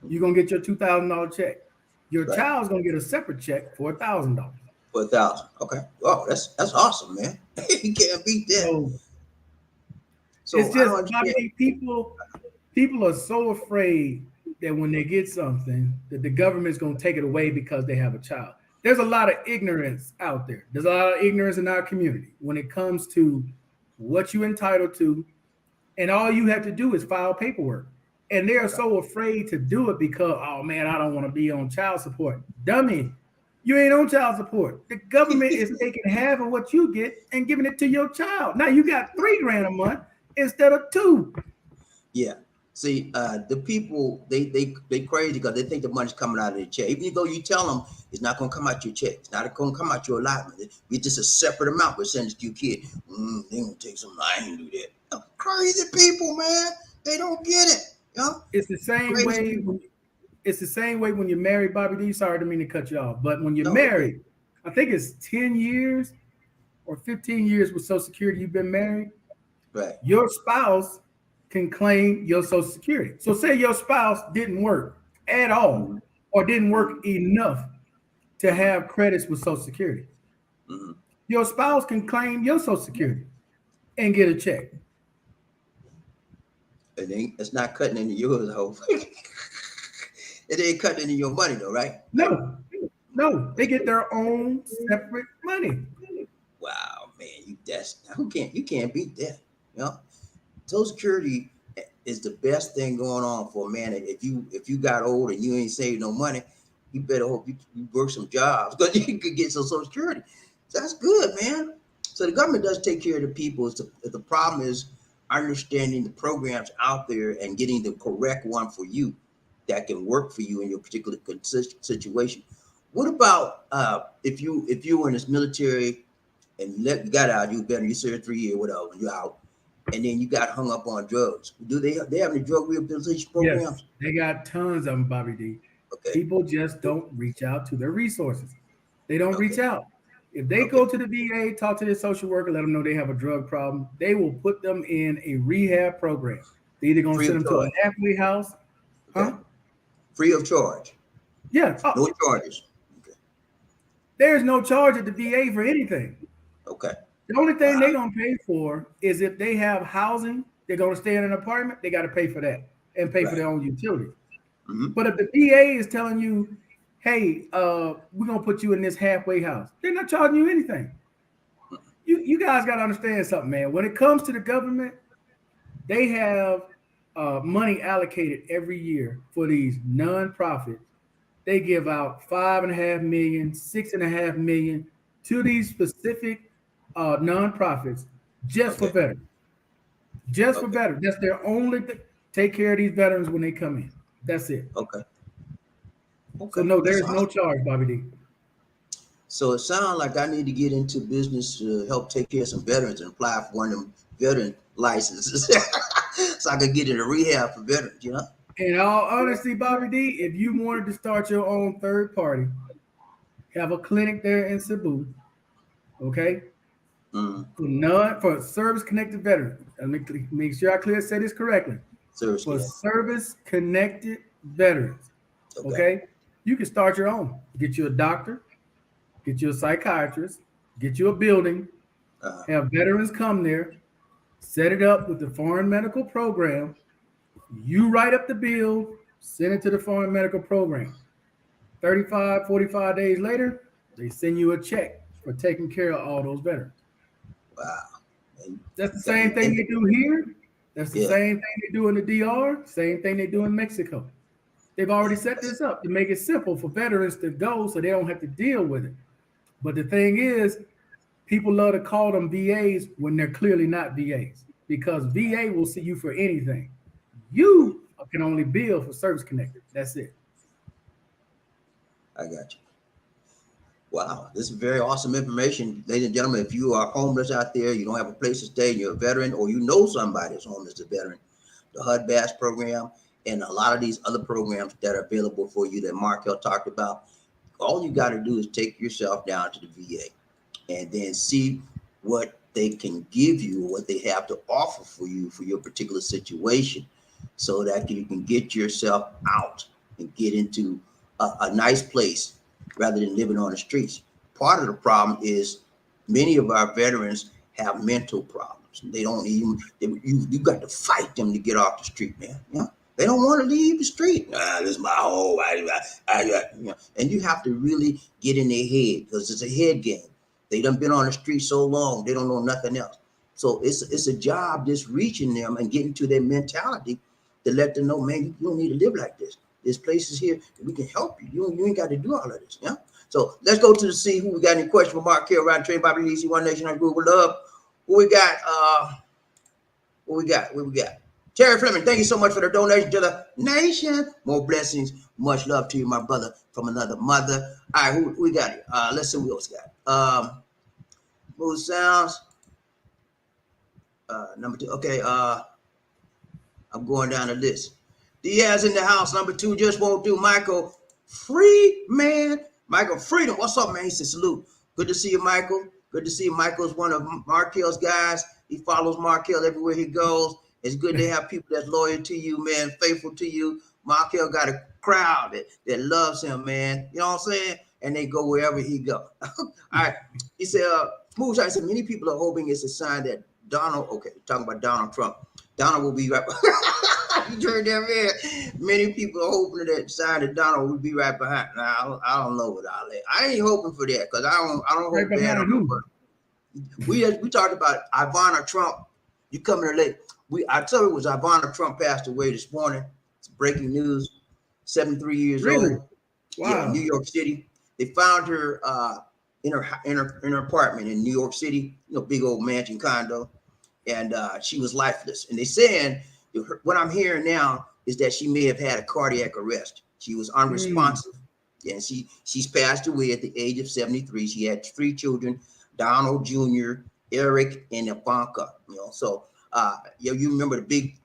you're gonna get your $2,000 check. Your Right. child's gonna get a separate check for $1,000. For 1,000. Okay. Oh, that's awesome, man. You can't beat that. So it's So I just don't understand. Bobby, people are so afraid that when they get something that the government's going to take it away because they have a child. There's a lot of ignorance out there. There's a lot of ignorance in our community when it comes to what you're entitled to, and all you have to do is file paperwork. And they are so afraid to do it because, oh man, I don't want to be on child support. Dummy, you ain't on child support. The government is taking half of what you get and giving it to your child. Now you got $3,000 a month instead of two. Yeah. See, the people, they crazy because they think the money's coming out of their check. Even though you tell them it's not going to come out your check, it's not going to come out your allotment. It's just a separate amount we're sending to your kid. They gonna take some. I ain't do that. Crazy people, man. They don't get it. You know? It's the same Crazy way. people. It's the same way when you're married, BobbieD. Sorry to mean to cut you off, but when you're No, okay. married, I think it's 10 years or 15 years with Social Security. You've been married. Right. Your spouse can claim your Social Security. So say your spouse didn't work at all Mm-hmm. or didn't work enough to have credits with Social Security. Mm-hmm. Your spouse can claim your Social Security and get a check. It's not cutting into yours, though. It ain't cutting into your money, though, right? Like, No, no, they get their own separate money. wow, man, you can't beat that. You know, Social Security is the best thing going on for a man. If you got old and you ain't saved no money, you better hope you work some jobs because you could get some Social Security. So that's good, man. So the government does take care of the people. The problem is understanding the programs out there and getting the correct one for you that can work for you in your particular situation. What about if you were in this military and you got out, you better, you served 3 years, whatever, and you're out, and then you got hung up on drugs. Do they have any drug rehabilitation Yes, programs? they got tons of them, BobbieD. Okay. People just don't reach out to their resources. They don't reach Okay. out. If they Okay. go to the VA, talk to their social worker, let them know they have a drug problem, they will put them in a rehab program. They're either going to Free send of them to a charge. halfway house, Okay. huh? Free of charge. Yeah. No charges. Okay. There's no charge at the VA for anything. Okay. The only thing Wow. they're going to pay for is if they have housing, they're going to stay in an apartment, they got to pay for that and pay for Right. their own utilities. Mm-hmm. But if the VA is telling you, hey, we're going to put you in this halfway house, they're not charging you anything. You guys got to understand something, man. When it comes to the government, they have money allocated every year for these nonprofits. They give out 5.5 million, 6.5 million to these specific nonprofits just for Okay. veterans. Just for Okay. veterans. That's their only take care of these veterans when they come in. That's it. Okay. So Okay. no, That's there's no awesome. charge, BobbieD. So it sounds like I need to get into business to help take care of some veterans and apply for one of them veteran licenses so I could get into rehab for veterans, you know? In all honesty, BobbieD, if you wanted to start your own third party, have a clinic there in Cebu, okay? Mm. For service connected veterans. Let me make sure I say this correctly. Service For connect. service connected veterans, Okay. okay? You can start your own. Get you a doctor, get you a psychiatrist, get you a building, have veterans come there, set it up with the foreign medical program. You write up the bill, send it to the foreign medical program. 35, 45 days later, they send you a check for taking care of all those veterans. Wow. And, That's the same thing they do here. That's the yeah, same thing they do in the DR, same thing they do in Mexico. They've already set this up to make it simple for veterans to go so they don't have to deal with it. But the thing is, people love to call them VAs when they're clearly not VAs because VA will see you for anything. You can only bill for service connected. That's it. I got you. Wow, this is very awesome information, ladies and gentlemen. If you are homeless out there, you don't have a place to stay, and you're a veteran, or you know somebody that's homeless, a veteran, the HUD Bass program, and a lot of these other programs that are available for you that Markell talked about, all you got to do is take yourself down to the VA and then see what they can give you, what they have to offer for you for your particular situation, so that you can get yourself out and get into a nice place rather than living on the streets. Part of the problem is many of our veterans have mental problems. They don't even, you got to fight them to get off the street, man. You know? They don't want to leave the street. This is my home. You know, and you have to really get in their head because it's a head game. They done been on the street so long, they don't know nothing else. So it's a job just reaching them and getting to their mentality to let them know, man, you don't need to live like this. There's places here that we can help you. You ain't got to do all of this. Yeah. So let's go to the see who we got any questions for Markell, Ryan Train, BobbieD, One Nation, I Group with Love. Who we got? What we got? What we got? Terry Fleming, thank you so much for the donation to the nation. More blessings. Much love to you, my brother, from another mother. All right, who we got here? Let's see who else got. Smooth Sounds. Number 2. Okay, I'm going down the list. Diaz in the house. Number 2 just won't do. Michael Freeman. Michael Freedom. What's up, man? He said salute. Good to see you, Michael. Good to see you. Michael's one of Markell's guys. He follows Markell everywhere he goes. It's good to have people that's loyal to you, man, faithful to you. Markell got a crowd that loves him, man. You know what I'm saying? And they go wherever he go. All right. He said, Smooth Shot said, many people are hoping it's a sign that Donald, okay, talking about Donald Trump. Donald will be right behind. You heard that, man. Many people are hoping that sign that Donald will be right behind. Now, I don't know what I'll let. I ain't hoping for that because I don't Right hope bad on nobody. We talked about Ivana Trump. You coming here late. I tell you, it was Ivana Trump passed away this morning. It's breaking news. 73 years Really? old. Wow. Yeah, New York City. They found her in her apartment in New York City. You know, big old mansion condo, and she was lifeless. And they saying what I'm hearing now is that she may have had a cardiac arrest. She was unresponsive. And she's passed away at the age of 73. She had 3 children, Donald Jr., Eric, and Ivanka. You know, so you remember the big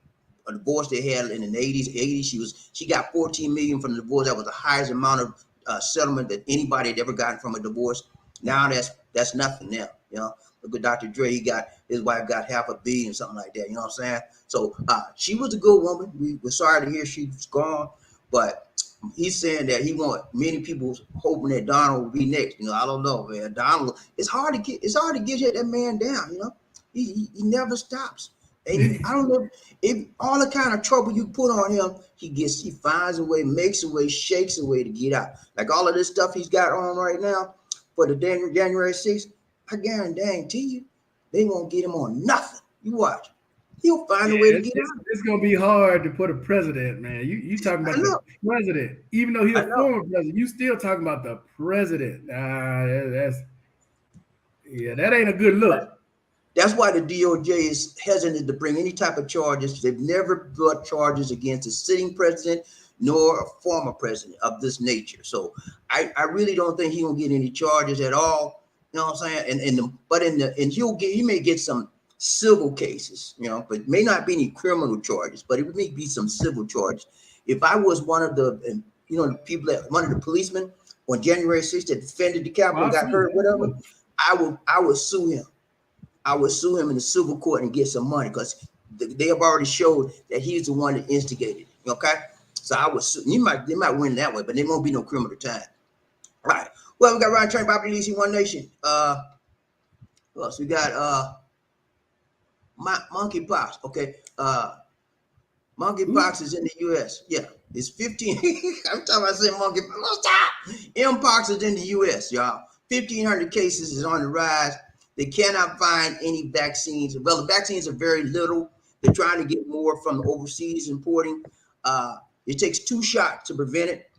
divorce they had in the 80s. She got 14 million from the divorce. That was the highest amount of settlement that anybody had ever gotten from a divorce. Now that's nothing now. You know, look at Dr. Dre. His wife got $500 million, something like that. You know what I'm saying? So she was a good woman. We're sorry to hear she's gone, but he's saying that he want many people hoping that Donald will be next. You know, I don't know, man. Donald, it's hard to get that man down. You know, he never stops. And I don't know if all the kind of trouble you put on him, he finds a way, makes a way, shakes a way to get out. Like all of this stuff he's got on right now for the January 6th, I guarantee you, they won't get him on nothing. You watch. He'll find a way to get out. It's gonna be hard to put a president, man. You talking about the president, even though he's a former president, you still talking about the president. That ain't a good look. That's why the DOJ is hesitant to bring any type of charges. They've never brought charges against a sitting president nor a former president of this nature. So I really don't think he's gonna get any charges at all. You know what I'm saying? He may get some civil cases, you know, but may not be any criminal charges, but it may be some civil charges. If I was one of the, one of the policemen on January 6th that defended the Capitol and got hurt, whatever, I would sue him. I would sue him in the civil court and get some money because they have already showed that he's the one that instigated it. Okay, so I would sue. They might win that way, but there won't be no criminal time. All right. Well, we got Ryan Train, BobbieD, One Nation. What Who else? We got monkeypox. Okay. Monkeypox is in the U.S. Yeah, it's 15. Every time I say monkeypox, stop. Mpox is in the U.S. Y'all. 1,500 cases is on the rise. They cannot find any vaccines. Well, the vaccines are very little. They're trying to get more from overseas importing. It takes 2 shots to prevent it.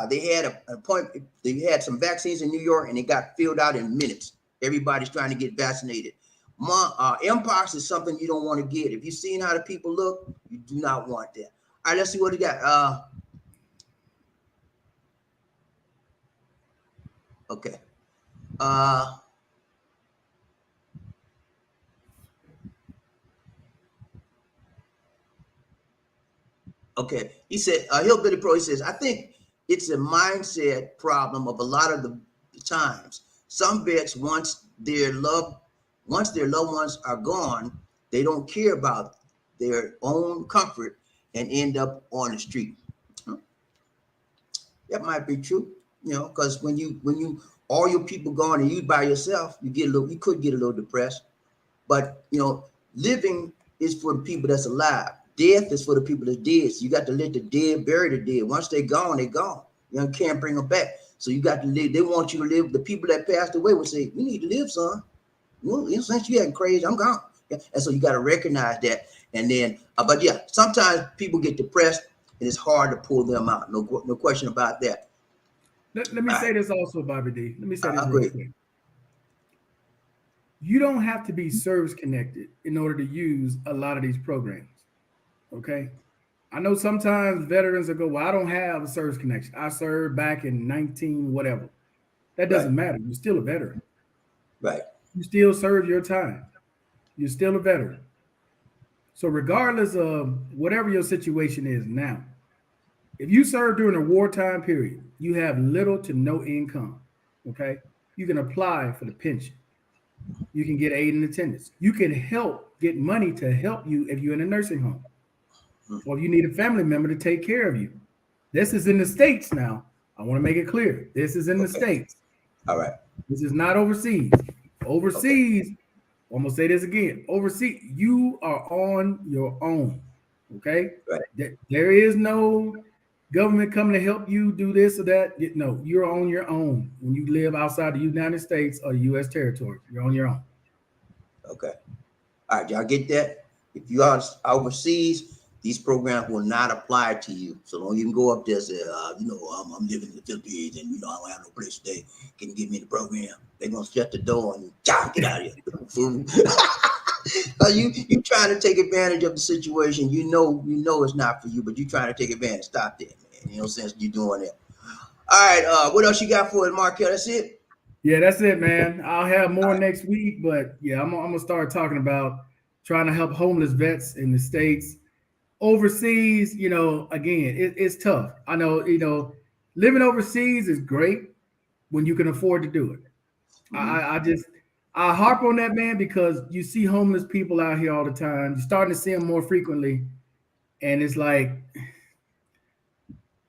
They had a point. They had some vaccines in New York, and they got filled out in minutes. Everybody's trying to get vaccinated. Mpox is something you don't want to get. If you've seen how the people look, you do not want that. All right, let's see what we got. Okay. Okay. He said, Hillbilly Pro, he says, I think it's a mindset problem of a lot of the times. Some vets, once their loved ones are gone, they don't care about their own comfort and end up on the street. That might be true, because when you all your people gone and you by yourself, you could get a little depressed. But living is for the people that's alive. Death is for the people that's dead. So you got to let the dead bury the dead. Once they're gone, they're gone. You can't bring them back. So you got to live. They want you to live. The people that passed away would say, "You need to live, son. Since you acting crazy, I'm gone." Yeah. And so you got to recognize that. And then, but yeah, sometimes people get depressed, and it's hard to pull them out. No question about that. Let me say this also, BobbieD. Let me say this real Great. quick. You don't have to be service connected in order to use a lot of these programs. Okay. I know sometimes veterans will go, well, I don't have a service connection. I served back in 19 whatever. That doesn't matter. You're still a veteran. Right. You still serve your time. You're still a veteran. So regardless of whatever your situation is now, if you serve during a wartime period, you have little to no income. Okay. You can apply for the pension. You can get aid and attendance. You can get money to help you if you're in a nursing home. Or if you need a family member to take care of you. This is in the States now. I want to make it clear. This is in the States. All right. This is not overseas. Overseas, I'm going to say this again. Overseas, you are on your own. Okay? Right. There is no government coming to help you do this or that. No, you're on your own when you live outside the United States or U.S. territory. You're on your own. Okay. All right, y'all get that? If you are overseas, these programs will not apply to you. So don't even go up there and say, I'm living in the Philippines and, I don't have no place to stay. Can you give me the program? They're going to shut the door and get out of here. You trying to take advantage of the situation. You know it's not for you, but you trying to take advantage. Stop that, man. Since you doing that. All right, what else you got for it, Markell? That's it? Yeah, that's it, man. I'll have more next week, but yeah, I'm gonna start talking about trying to help homeless vets in the States. Overseas, again, it's tough. I know, living overseas is great when you can afford to do it. Mm-hmm. I harp on that, man, because you see homeless people out here all the time. You're starting to see them more frequently, and it's like,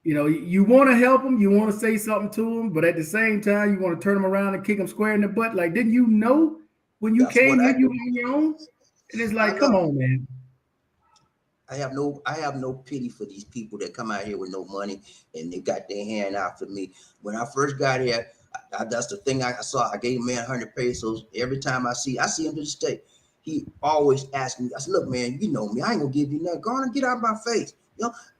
you want to help them, you want to say something to them, but at the same time, you want to turn them around and kick them square in the butt. Like, didn't you know when you came here, you were on your own? And it's like, come on, man. I have no pity for these people that come out here with no money and they got their hand out for me. When I first got here, that's the thing I saw. I gave a man 100 pesos. Every time I see him to the state, he always asks me. I said, "Look, man, you know me. I ain't gonna give you nothing. Go on and get out of my face."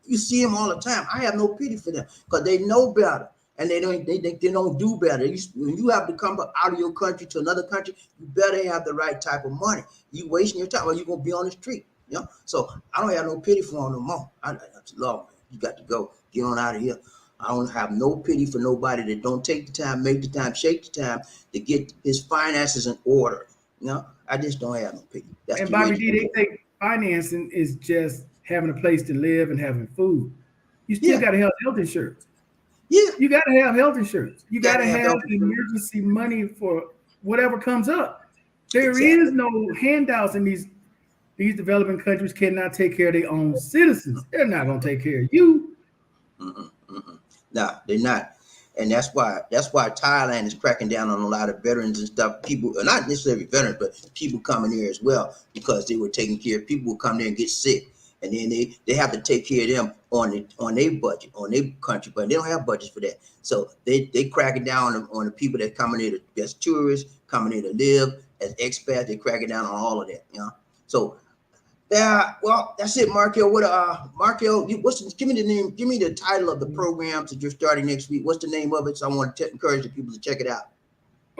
You see him all the time. I have no pity for them because they know better and they don't do better. When you have to come out of your country to another country, you better have the right type of money. You wasting your time, or you gonna be on the street. So I don't have no pity for them no more. Lord, man, you got to go. Get on out of here. I don't have no pity for nobody that don't take the time, make the time, shake the time to get his finances in order. I just don't have no pity. That's and BobbieD, they think financing is just having a place to live and having food. You still got to have health insurance. Yeah. You got to have health insurance. You got to have emergency money for whatever comes up. There is no handouts in these developing countries cannot take care of their own citizens. They're not going to take care of you. No, they're not. And that's why Thailand is cracking down on a lot of veterans and stuff. People, not necessarily veterans, but people coming here as well, because they were taking care of people who come there and get sick, and then they have to take care of them on their budget, on their country, but they don't have budgets for that. So they cracking down on the people that coming here as tourists, coming here to live as expats. They cracking down on all of that, you know. So yeah, well, that's it, Markell. What Markell, give me the name, give me the title of the programs that you're starting next week. What's the name of it? So I want to encourage the people to check it out.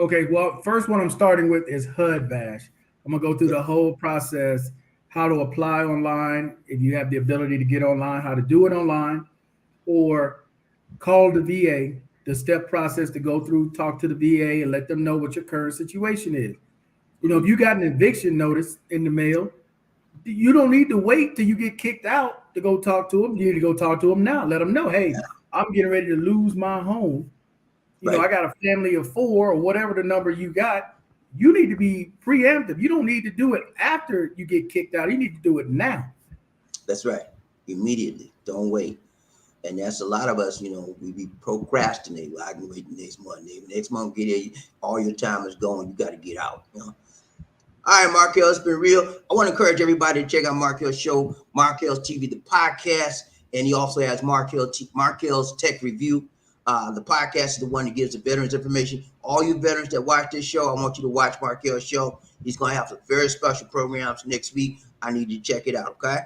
Okay, well, first one I'm starting with is HUD Bash. I'm gonna go through the whole process, how to apply online, if you have the ability to get online, how to do it online, or call the VA, the step process to go through, talk to the VA and let them know what your current situation is. You know, if you got an eviction notice in the mail, you don't need to wait till you get kicked out to go talk to them. You need to go talk to them now. Let them know, hey, I'm getting ready to lose my home. You know, I got a family of 4 or whatever the number you got. You need to be preemptive. You don't need to do it after you get kicked out. You need to do it now. That's right. Immediately. Don't wait. And that's a lot of us, you know, we be procrastinating. Well, I can wait next month. Next month, get here, all your time is gone. You got to get out, you know. All right, Markell, it's been real. I want to encourage everybody to check out Markell's show, Markell's TV, the podcast, and he also has Markell's Tech Review. The podcast is the one that gives the veterans information. All you veterans that watch this show, I want you to watch Markell's show. He's going to have some very special programs next week. I need you to check it out, okay?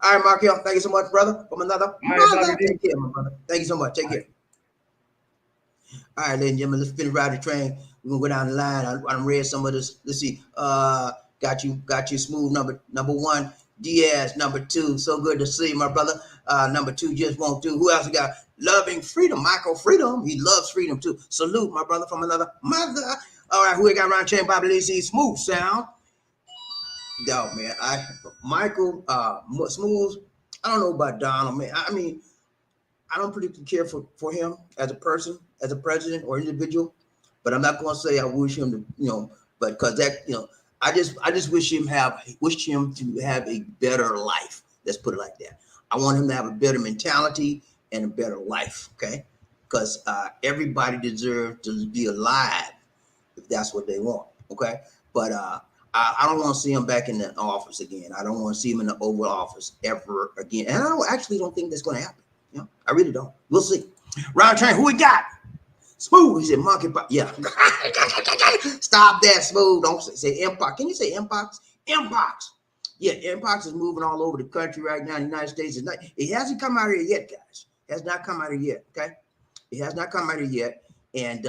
All right, Markell, thank you so much, brother. From another mother. Take care, my brother. Thank you so much. Take care. All right, ladies and gentlemen, let's finish riding the train. We're gonna go down the line. I read some of this. Let's see. Got you smooth number 1. Diaz, number 2. So good to see you, my brother. Number 2 just won't do. Who else we got? Loving freedom, Michael Freedom. He loves freedom too. Salute, my brother, from another mother. All right, who we got? Round chain, BobbieD, smooth sound. Dog, man. Michael, smooth. I don't know about Donald, man. I mean, I don't particularly care for him as a person, as a president or individual, but I'm not going to say I wish him to, you know, but because that, you know, I just wish him to have a better life. Let's put it like that. I want him to have a better mentality and a better life. Okay, because everybody deserves to be alive if that's what they want. Okay, but I don't want to see him back in the office again. I don't want to see him in the Oval Office ever again. And I actually don't think that's going to happen. You know, I really don't. We'll see. Round train, who we got? Smooth. He said monkey pox. Yeah. Stop that, Smooth. Don't say Mpox. Can you say Mpox? Mpox. Yeah, Mpox is moving all over the country right now. The United States it hasn't come out here yet, guys. It has not come out here yet. Okay. It has not come out here yet. And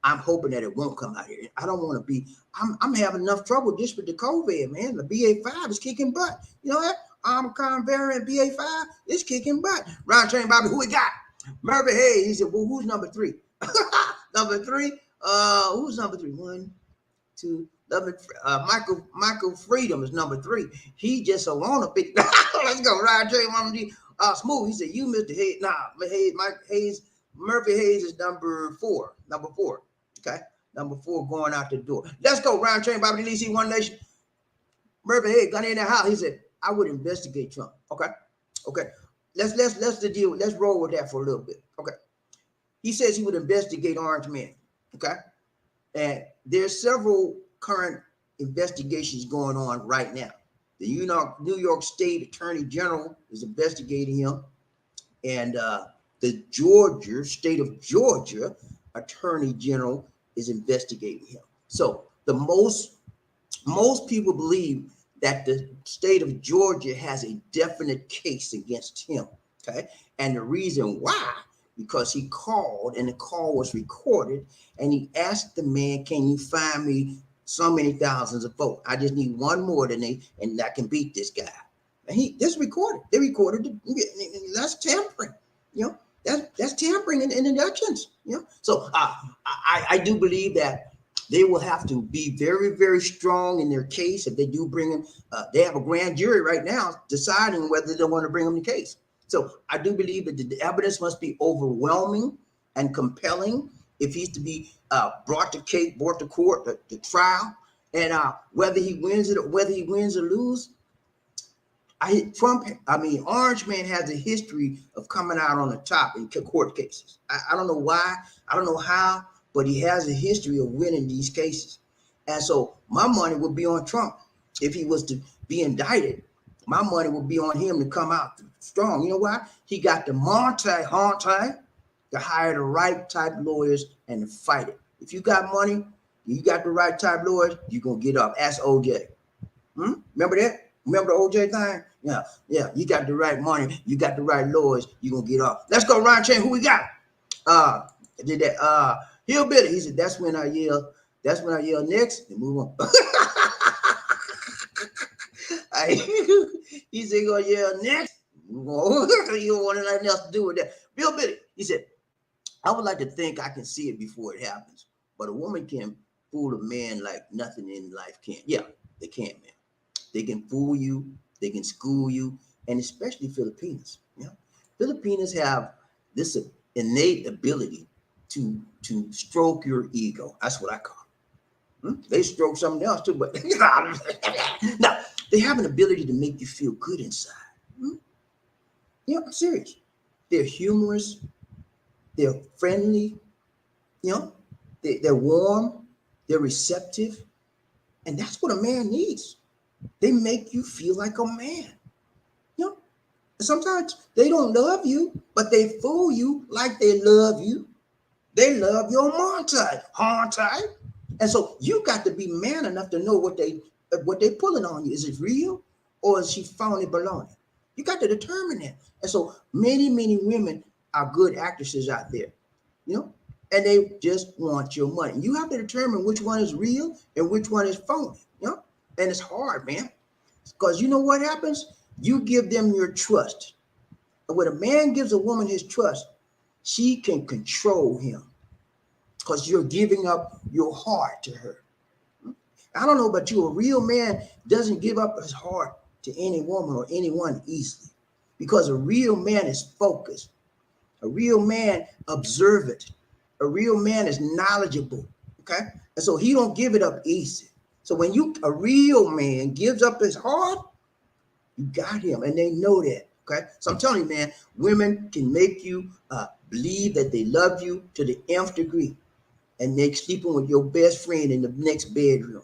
I'm hoping that it won't come out here. I don't want to be, I'm having enough trouble just with the COVID, man. The BA5 is kicking butt. You know what? Omicron variant BA5 is kicking butt. Round train, Bobby, who we got? Murphy Hayes. He said, well, who's number 3? Number 3? Who's number 3? 1, 2, Michael Freedom is number 3. He just alone a bit. Let's go. Round train, Smooth. He said, you, Mr. Hayes. Nah, Mike Hayes. Murphy Hayes is number 4. Number 4. Okay. Number 4 going out the door. Let's go. Round train, BobbieD, One Nation. Murphy Hayes got in the house. He said, I would investigate Trump. Okay. Okay. Let's deal. Let's roll with that for a little bit. Okay. He says he would investigate Orange Men. Okay. And there's several current investigations going on right now. The New York State Attorney General is investigating him, and the state of Georgia Attorney General is investigating him. So the most people believe that the state of Georgia has a definite case against him. Okay. And the reason why, because he called and the call was recorded, and he asked the man, can you find me so many thousands of votes? I just need one more than and I can beat this guy. And this recorded. They recorded it. That's tampering. You know, that's tampering in elections. You know, so I do believe that they will have to be very, very strong in their case if they do bring him. They have a grand jury right now deciding whether they want to bring him the case. So I do believe that the evidence must be overwhelming and compelling if he's to be brought to court, the trial, and whether he wins it or whether he wins or lose. Orange Man has a history of coming out on the top in court cases. I don't know why, I don't know how, but he has a history of winning these cases. And so my money would be on Trump if he was to be indicted. My money would be on him to come out strong. You know why? He got the Monte to hire the right type lawyers and to fight it. If you got money, you got the right type lawyers, you're gonna get up. Ask OJ. Remember that? Remember the OJ thing? Yeah. You got the right money, you got the right lawyers, you're gonna get up. Let's go, Ryan Chain. Who we got? Did that Hillbilly. He said, that's when I yell next and move on. He said, gonna yell next, move on. You don't want nothing else to do with that. Bill Bitty, he said, I would like to think I can see it before it happens, but a woman can fool a man like nothing in life can. Yeah, they can, man. They can fool you, they can school you, and especially Filipinos. Filipinos have this innate ability to stroke your ego. That's what I call it. They stroke something else too, but now they have an ability to make you feel good inside. I'm serious. They're humorous, they're friendly, they're warm, they're receptive, and that's what a man needs. They make you feel like a man. Sometimes they don't love you, but they fool you like they love you. They love your Monte. And so you got to be man enough to know what they pulling on you. Is it real or is she phony baloney? You got to determine that. And so many women are good actresses out there, and they just want your money. You have to determine which one is real and which one is phony, and it's hard, man, because you know what happens? You give them your trust. And when a man gives a woman his trust, she can control him because you're giving up your heart to her. I don't know about you, a real man doesn't give up his heart to any woman or anyone easily, because a real man is focused. A real man observant. A real man is knowledgeable, okay? And so he don't give it up easy. So when a real man gives up his heart, you got him, and they know that, okay? So I'm telling you, man, women can make you believe that they love you to the nth degree, and they're sleeping with your best friend in the next bedroom.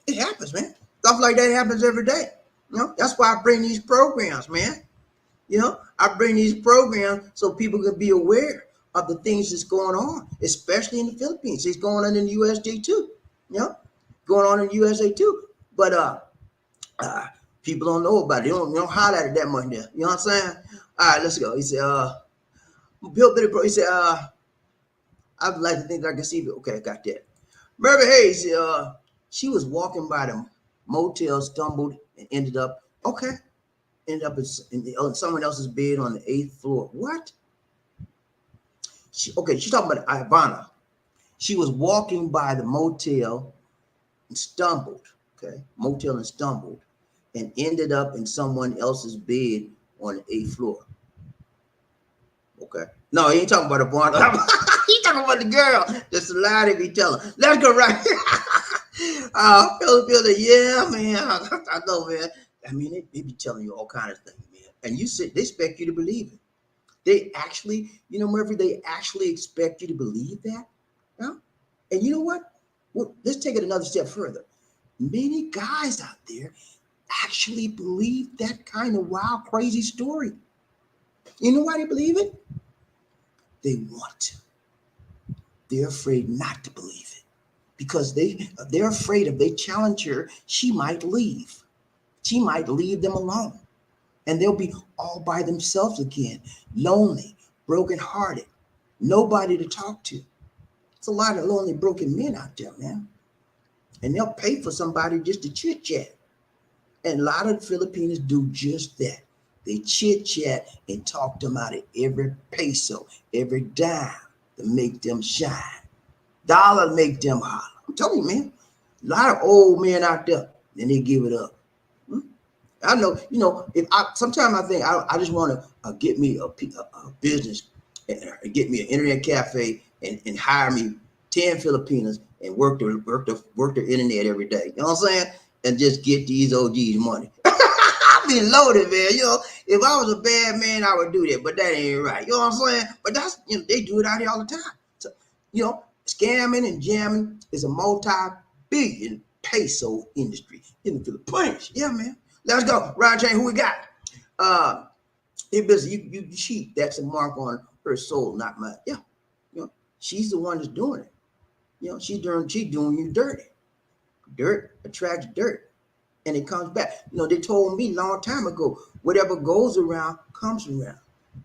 It happens, man. Stuff like that happens every day. That's why I bring these programs, man. I bring these programs so people can be aware of the things that's going on, especially in the Philippines. It's going on in the USD too. Going on in the USA too. But people don't know about it. They don't highlight it that much there. You know what I'm saying? All right, let's go. He said, Bill Bitty, bro. He said, I'd like to think I can see it. Okay, I got that. Murray Hayes, she was walking by the motel, stumbled, and ended up in someone else's bed on the 8th floor. What? She's talking about Ivana. She was walking by the motel and stumbled, and ended up in someone else's bed on the 8th floor. Okay. No, he ain't talking about a barn. He talking about the girl. Just a lie to be telling. Let's go right. Philip, yeah, man. I know, man. I mean, they be telling you all kinds of things, man. And they expect you to believe it. They actually, Murphy, they actually expect you to believe that. Yeah? And you know what? Well, let's take it another step further. Many guys out there actually believe that kind of wild, crazy story. You know why they believe it? They want to. They're afraid not to believe it because they're afraid if they challenge her, she might leave. She might leave them alone. And they'll be all by themselves again, lonely, brokenhearted, nobody to talk to. It's a lot of lonely, broken men out there, man. And they'll pay for somebody just to chit chat. And a lot of the Filipinos do just that. They chit chat and talk them out of every peso, every dime to make them shine. Dollar make them holler. I'm telling you, man. A lot of old men out there, and they give it up. I know, sometimes I think I just want to get me a business, and get me an internet cafe, and hire me 10 Filipinos and work the internet every day. You know what I'm saying? And just get these OGs money. I be loaded, man. You know, if I was a bad man, I would do that, but that ain't right. You know what I'm saying? But that's, you know, they do it out here all the time. So, you know, scamming and jamming is a multi-billion peso industry in the Philippines. Yeah, man. Let's go. Rod Chain, who we got? Hey, busy, you cheat. That's a mark on her soul, not mine. Yeah. You know, she's the one that's doing it. You know, she doing you dirty. Dirt attracts dirt, and it comes back. You know, they told me a long time ago, whatever goes around comes around.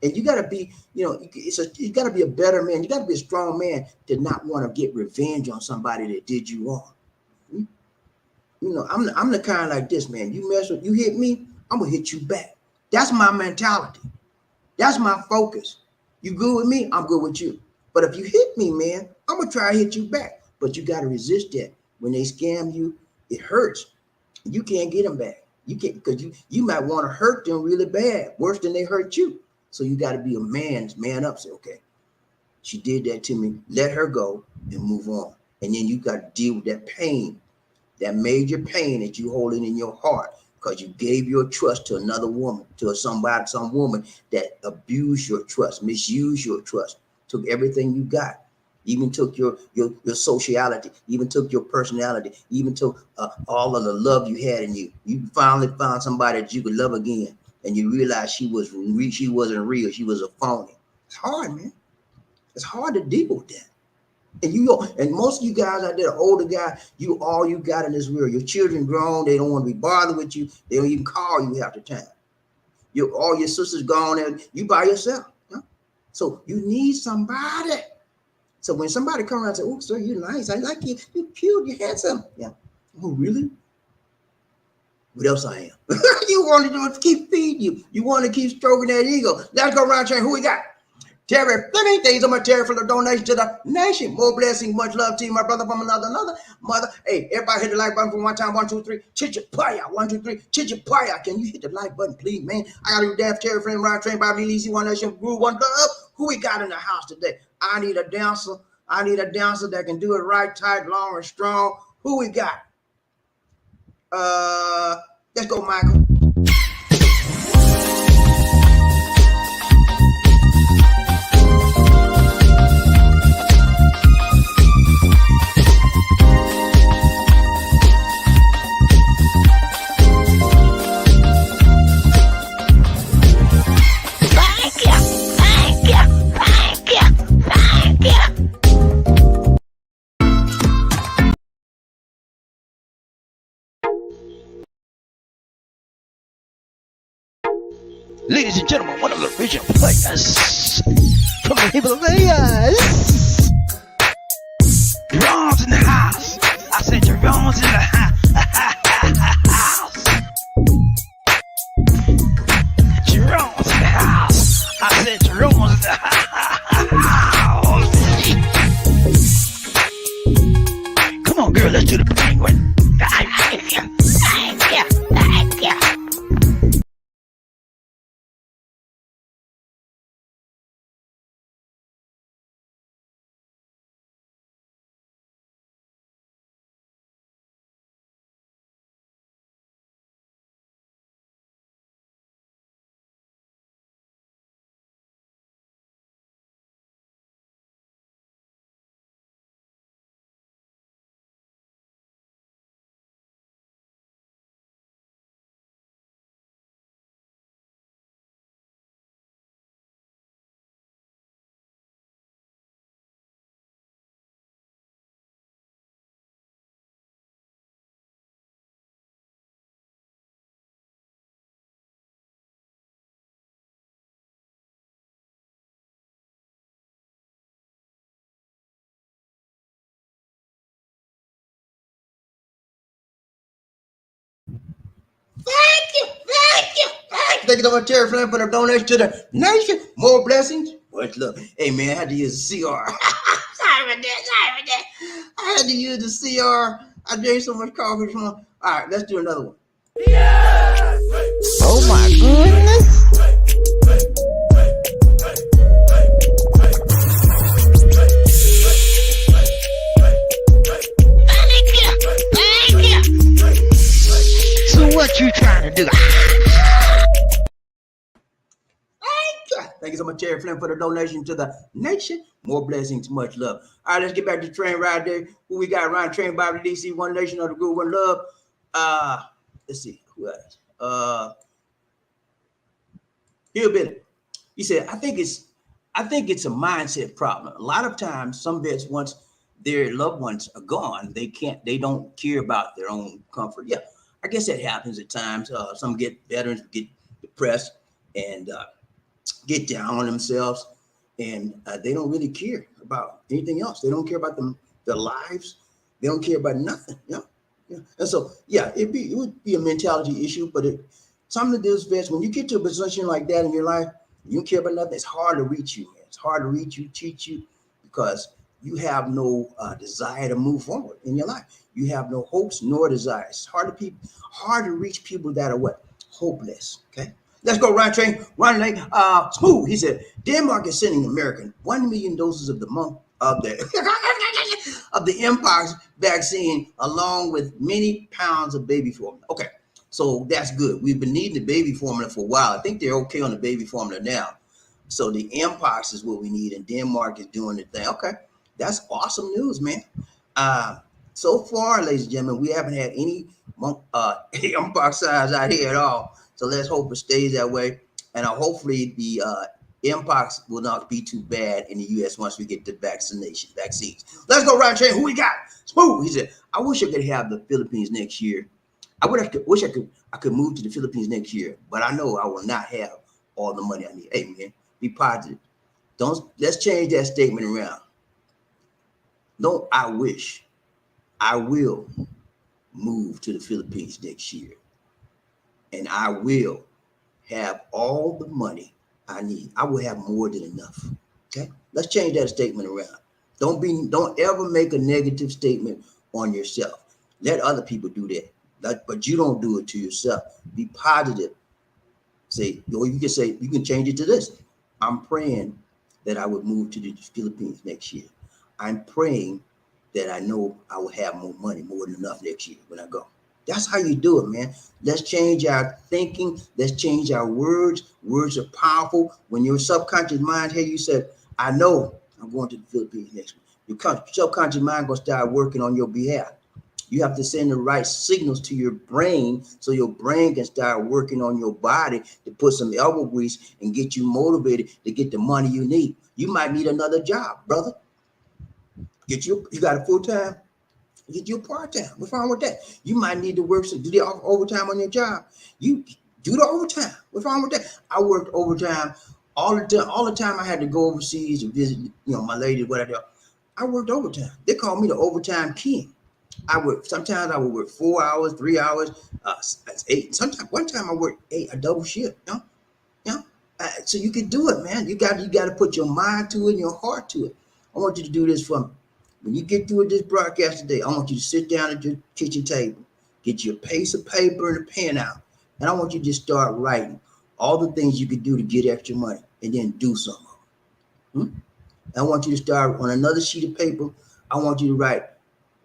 And you gotta be, you know, you gotta be a better man. You gotta be a strong man to not want to get revenge on somebody that did you wrong. You know, I'm the kind like this, man. You hit me, I'm gonna hit you back. That's my mentality. That's my focus. You good with me, I'm good with you. But if you hit me, man, I'm gonna try to hit you back. But you gotta resist that. When they scam you, it hurts. You can't get them back. You can't, because you might want to hurt them really bad, worse than they hurt you. So you got to be a man up. Say, okay, she did that to me. Let her go and move on. And then you got to deal with that pain, that major pain that you holding in your heart because you gave your trust to another woman, to some woman that abused your trust, misused your trust, took everything you got. Even took your sociality, even took your personality, even took all of the love you had in you. You finally found somebody that you could love again, and you realize she wasn't real. She was a phony. It's hard, man. It's hard to deal with that. And most of you guys out there, older guys, all you got in this world. Your children grown. They don't want to be bothered with you. They don't even call you half the time. All your sisters gone, and you by yourself. Huh? So you need somebody. So when somebody come around and say, "Oh, sir, you're nice. I like you. You're cute. You're handsome." Yeah. Oh, really? What else I am? You want to do is keep feeding you. You want to keep stroking that ego. Let's go around, chain. Who we got? Terry Fleming. Thanks so much, Terry, for the donation to the nation. More blessings, much love to you, my brother from another mother. Hey, everybody hit the like button for one time. 1, 2, 3. Chichapaya. 1, 2, 3. Chichapaya. Can you hit the like button, please, man? I got to do damn Terry Fleming, Rod Train, BobbieD, One Nation, Groove, One Love. Who we got in the house today? I need a dancer. I need a dancer that can do it right, tight, long, and strong. Who we got? Let's go, Michael. Ladies and gentlemen, one of the original players from the Himalayas. Jerome's in the house. I said Jerome's in the house. Jerome's in the house. I said Jerome's in the house. Come on, girl, let's do the penguin. Thank you so much, Terry Flynn, for the donation to the nation. More blessings. Much love. Hey, man, I had to use the CR. Sorry about that. I had to use the CR. I drank so much coffee this morning. All right, let's do another one. Yeah! Oh, my goodness. Thank you. So what you trying to do? Thank you so much, Terry Flynn, for the donation to the nation. More blessings, much love. All right, let's get back to the train ride there. Who we got around train by the DC, One Nation of the Group, One Love. Let's see. Who else? Hillbilly. He said, I think it's a mindset problem. A lot of times, some vets, once their loved ones are gone, they don't care about their own comfort. Yeah, I guess that happens at times. Some veterans get depressed and get down on themselves, and they don't really care about anything else. They don't care about their lives. They don't care about nothing. Yeah. And so, yeah, it would be a mentality issue, but some of those vets, when you get to a position like that in your life, you don't care about nothing. It's hard to reach you, man. It's hard to reach you, teach you, because you have no desire to move forward in your life. You have no hopes nor desires. It's hard to reach people that are what? Hopeless. Okay. Let's go, Ryan Train. Ryan Lane. Smooth. He said, Denmark is sending American 1 million doses of the month of the of the Mpox vaccine, along with many pounds of baby formula. Okay. So that's good. We've been needing the baby formula for a while. I think they're okay on the baby formula now. So the Mpox is what we need, and Denmark is doing the thing. Okay, that's awesome news, man. So far, ladies and gentlemen, we haven't had any Mpox signs out here at all. So let's hope it stays that way, and hopefully the Mpox will not be too bad in the U.S. once we get the vaccines. Let's go, Ryan Train. Who we got? Smooth. He said, I wish I could have the Philippines next year. Wish I could move to the Philippines next year, but I know I will not have all the money I need. Hey man, be positive. Let's change that statement around. No, I wish. I will move to the Philippines next year, and I will have all the money I need. I will have more than enough. Okay, let's change that statement around. Don't ever make a negative statement on yourself. Let other people do that. But you don't do it to yourself. Be positive. You can change it to this. I'm praying that I would move to the Philippines next year. I'm praying that I know I will have more money, more than enough next year when I go. That's how you do it, man. Let's change our thinking. Let's change our words. Words are powerful. When your subconscious mind, hey, you said, I know I'm going to the Philippines next week. Your subconscious mind going to start working on your behalf. You have to send the right signals to your brain so your brain can start working on your body to put some elbow grease and get you motivated to get the money you need. You might need another job, brother. You got a full-time, get you a part-time. What's wrong with that? You might need to work, so do the overtime on your job. You do the overtime. What's wrong with that? I worked overtime all the time I had to go overseas to visit, my lady, whatever. I worked overtime. They called me the overtime king. Sometimes I would work 4 hours, 3 hours, that's 8. Sometimes one time I worked 8, a double shift. So you can do it, man. You got to put your mind to it and your heart to it. I want you to do this for me. When you get through with this broadcast today, I want you to sit down at your kitchen table, get your piece of paper and a pen out, and I want you to just start writing all the things you could do to get extra money, and then do some of them. I want you to start on another sheet of paper. I want you to write,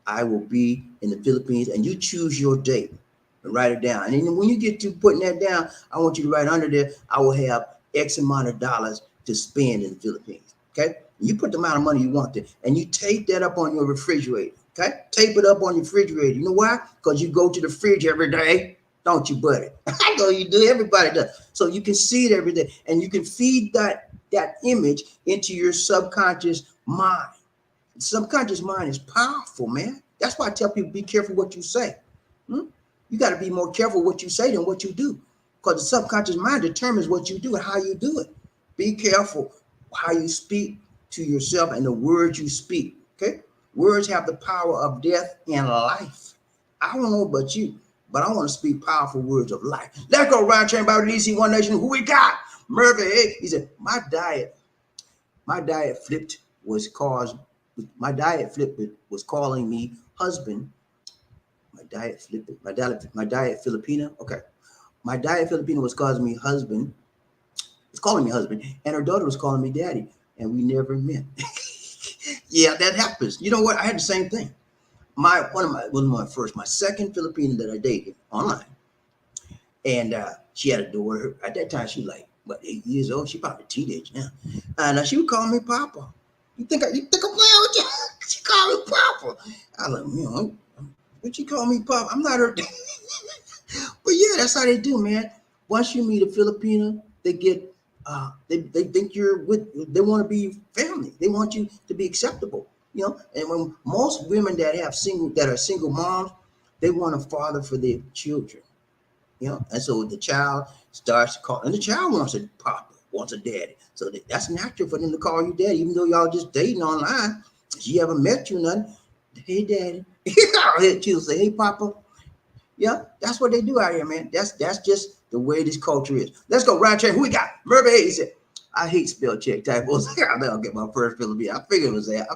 I will be in the Philippines, and you choose your date and write it down. And then when you get to putting that down, I want you to write under there, I will have X amount of dollars to spend in the Philippines. Okay. You put the amount of money you want there, and you tape that up on your refrigerator. Okay. Tape it up on your refrigerator. You know why? Because you go to the fridge every day, don't you, buddy? I know you do. Everybody does. So you can see it every day, and you can feed that image into your subconscious mind. The subconscious mind is powerful, man. That's why I tell people, be careful what you say. You got to be more careful what you say than what you do, because the subconscious mind determines what you do and how you do it. Be careful how you speak to yourself and the words you speak. Okay, words have the power of death and life. I don't know about you, but I want to speak powerful words of life. Let's go, Ryan Train by the DC One Nation. Who we got? Murphy. Hey, he said, my diet flipped was calling me husband. My diet Filipina. Okay. My diet Filipina was calling me husband. It's calling me husband, and her daughter was calling me daddy, and we never met. Yeah, that happens. You know what? I had the same thing. My second Filipina that I dated online, and she had a daughter. At that time, she was like but 8 years old. She probably a teenager now. And she would call me Papa. You think I'm playing with you? She called me Papa. I was like, what you call me Papa? I'm not her. But yeah, that's how they do, man. Once you meet a Filipino, they get they think you're with. They want to be family. They want you to be acceptable. And when most women that are single moms, they want a father for their children. And so the child starts to call, and the child wants a papa, wants a daddy. So that's natural for them to call you daddy, even though y'all just dating online. She haven't met you, nothing. Hey, daddy. She'll say, hey, papa. Yeah, that's what they do out here, man. That's just the way this culture is. Let's go, round check. Who we got? Murphy Hayes said, I hate spell check typos. I'll never get my first Philippine. I figured it was that.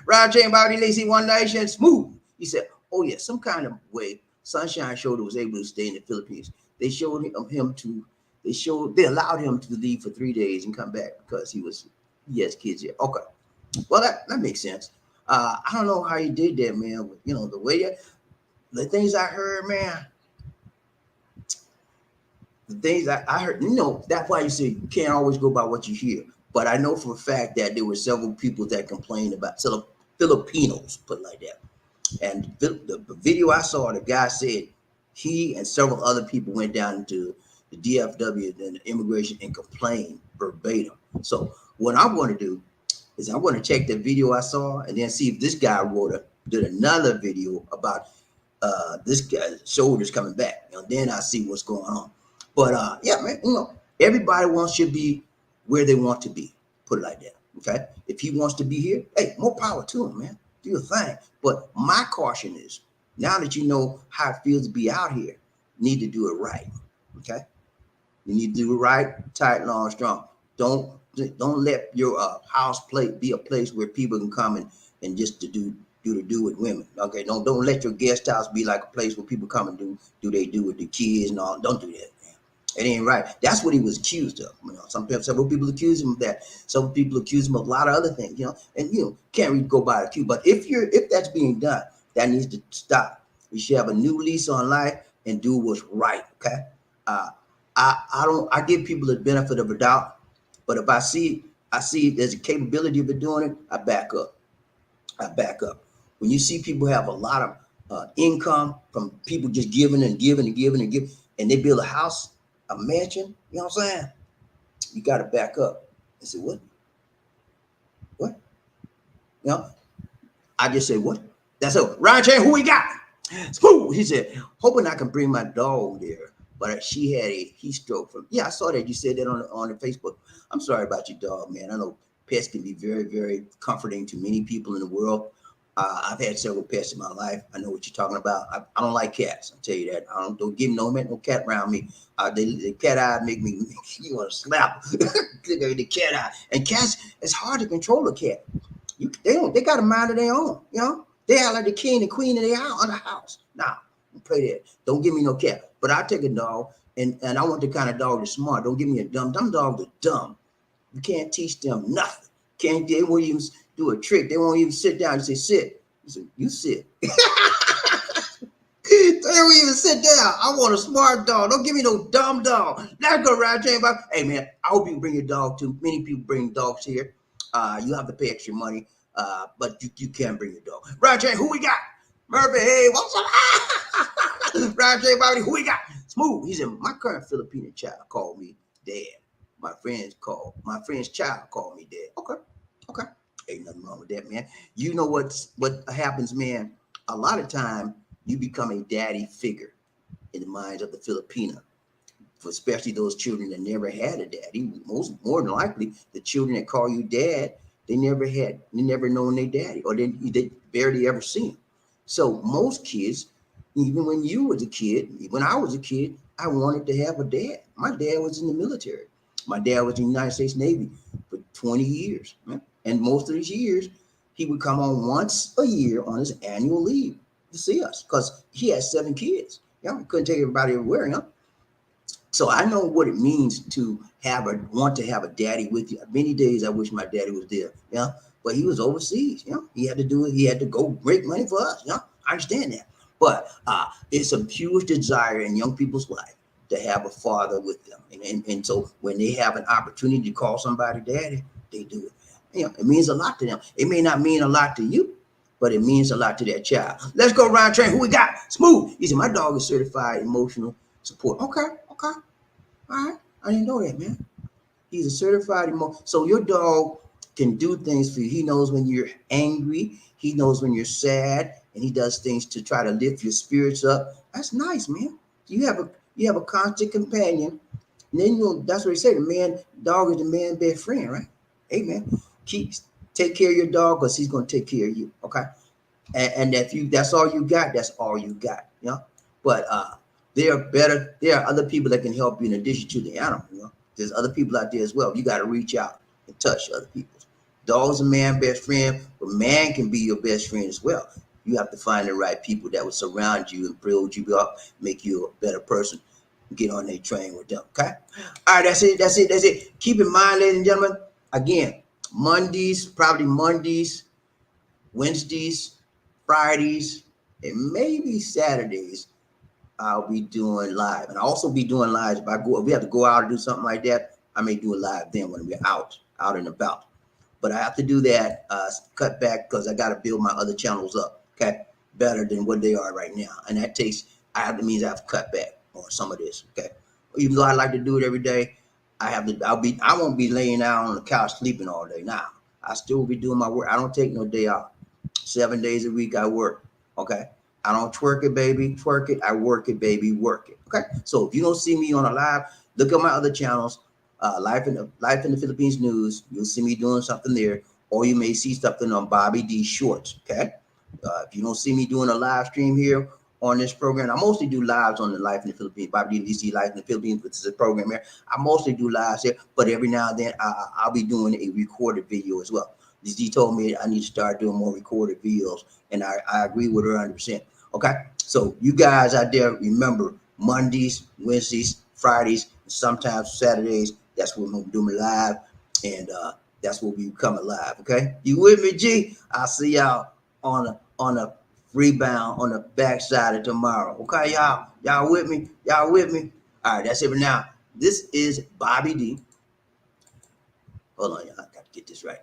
Round check, BobbieD, Lacey, One Nation, smooth. He said, oh, yeah, some kind of way Sunshine Shoulder was able to stay in the Philippines. They they allowed him to leave for 3 days and come back because he has kids here. Okay. Well, that makes sense. I don't know how he did that, man. But, the way the things I heard, man, the things I heard, that's why you say you can't always go by what you hear. But I know for a fact that there were several people that complained about Filipinos, put it like that. And the video I saw, the guy said he and several other people went down to the DFW and the immigration and complained verbatim. So what I'm going to do is I'm going to check the video I saw and then see if this guy did another video about this guy's shoulders coming back. Then I see what's going on. But yeah, man, everybody should be where they want to be. Put it like that. Okay. If he wants to be here, hey, more power to him, man. Do your thing. But my caution is, now that you know how it feels to be out here, you need to do it right. Okay. You need to do it right, tight, long, strong. Don't let your house be a place where people can come and just to do with women. Okay. Don't let your guest house be like a place where people come and do with the kids and all. Don't do that. It ain't right. That's what he was accused of. Several people accuse him of that. Some people accuse him of a lot of other things. And can't really go by the cue. But if that's being done, that needs to stop. We should have a new lease on life and do what's right. Okay. I give people the benefit of a doubt, but if I see there's a capability of it doing it, I back up. When you see people have a lot of income from people just giving and giving and giving and giving, and they build a house, a mansion, you know what I'm saying? You got to back up and say, what? I just say, what? That's it. Ryan Chan, who we got? Smooth. He said, hoping I can bring my dog there, but she had a heat stroke I saw that. You said that on the Facebook. I'm sorry about your dog, man. I know pets can be very, very comforting to many people in the world. I've had several pets in my life. I know what you're talking about. I don't like cats. I'll tell you that. Don't give no cat around me. The cat eye make me you want to slap the cat eye. And cats, it's hard to control a cat. They got a mind of their own. They are like the king and queen of the house. Nah, play that. Don't give me no cat. But I take a dog, and I want the kind of dog that's smart. Don't give me a dumb dogs are dumb. You can't teach them nothing. They won't even do a trick. They won't even sit down and say, sit. You sit. They don't even sit down. I want a smart dog. Don't give me no dumb dog. Let's go around chain. Hey, man, I hope you can bring your dog too. Many people bring dogs here. You have to pay extra money, but you can bring your dog. Round chain, who we got? Murphy, hey, what's up? Round chain, BobbieD, who we got? Smooth. He said, my current Filipino child called me dad. My friend's child called me dad. Okay. Ain't nothing wrong with that, man. You know what happens, man? A lot of time you become a daddy figure in the minds of the Filipino, especially those children that never had a daddy. More than likely, the children that call you dad, they never known their daddy, or they barely ever seen him. So most kids, even when you was a kid, when I was a kid, I wanted to have a dad. My dad was in the military. My dad was in the United States Navy for 20 years, man. And most of these years, he would come on once a year on his annual leave to see us because he had 7 kids. He couldn't take everybody everywhere, So I know what it means to want to have a daddy with you. Many days I wish my daddy was there, but he was overseas, He had to do it. He had to go make money for us, I understand that. But it's a huge desire in young people's life to have a father with them. And so when they have an opportunity to call somebody daddy, they do it. It means a lot to them. It may not mean a lot to you, but it means a lot to that child. Let's go around train. Who we got? Smooth. He said, my dog is certified emotional support. Okay. All right. I didn't know that, man. He's a certified so your dog can do things for you. He knows when you're angry. He knows when you're sad, and he does things to try to lift your spirits up. That's nice, man. You have a constant companion. And then that's what they say. The dog is the man's best friend, right? Hey, man, take care of your dog because he's going to take care of you. Okay. And if that's all you got, that's all you got. But there are other people that can help you in addition to the animal. There's other people out there as well. You got to reach out and touch other people. Dog's a man's best friend, but man can be your best friend as well. You have to find the right people that will surround you and build you up, make you a better person. Get on their train with them. Okay. All right. That's it. Keep in mind, ladies and gentlemen, again, probably Mondays, Wednesdays, Fridays, and maybe Saturdays, I'll be doing live. And I'll also be doing lives if we have to go out and do something like that, I may do a live then when we're out and about. But I have to do that, cut back because I got to build my other channels up, okay, better than what they are right now. And that means I have to cut back on some of this, okay. Even though I like to do it every day, I won't be laying down on the couch sleeping all day. Now, I still will be doing my work. I don't take no day off. 7 days a week I work, okay. I don't twerk it, baby, twerk it. I work it, baby, work it, okay. So if you don't see me on a live, look at my other channels. Life in the Philippines News. You'll see me doing something there, or you may see something on BobbieD Shorts. Okay. If you don't see me doing a live stream here on this program, I mostly do lives on the Life in the Philippines, BobbieD DC Life in the Philippines, which is a program here. I mostly do lives here, but every now and then I'll be doing a recorded video as well. DC told me I need to start doing more recorded videos, and I agree with her 100%. Okay. So you guys out there, remember Mondays, Wednesdays, Fridays, and sometimes Saturdays. That's when we're doing live, and that's what we come alive. Okay, you with me, G? I'll see y'all on a rebound on the backside of tomorrow. Okay, y'all with me? Y'all with me? All right, that's it for now. This is BobbieD. Hold on, y'all. I got to get this right.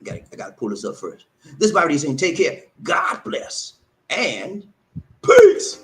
I got to pull this up first. This is BobbieD saying, take care. God bless and peace.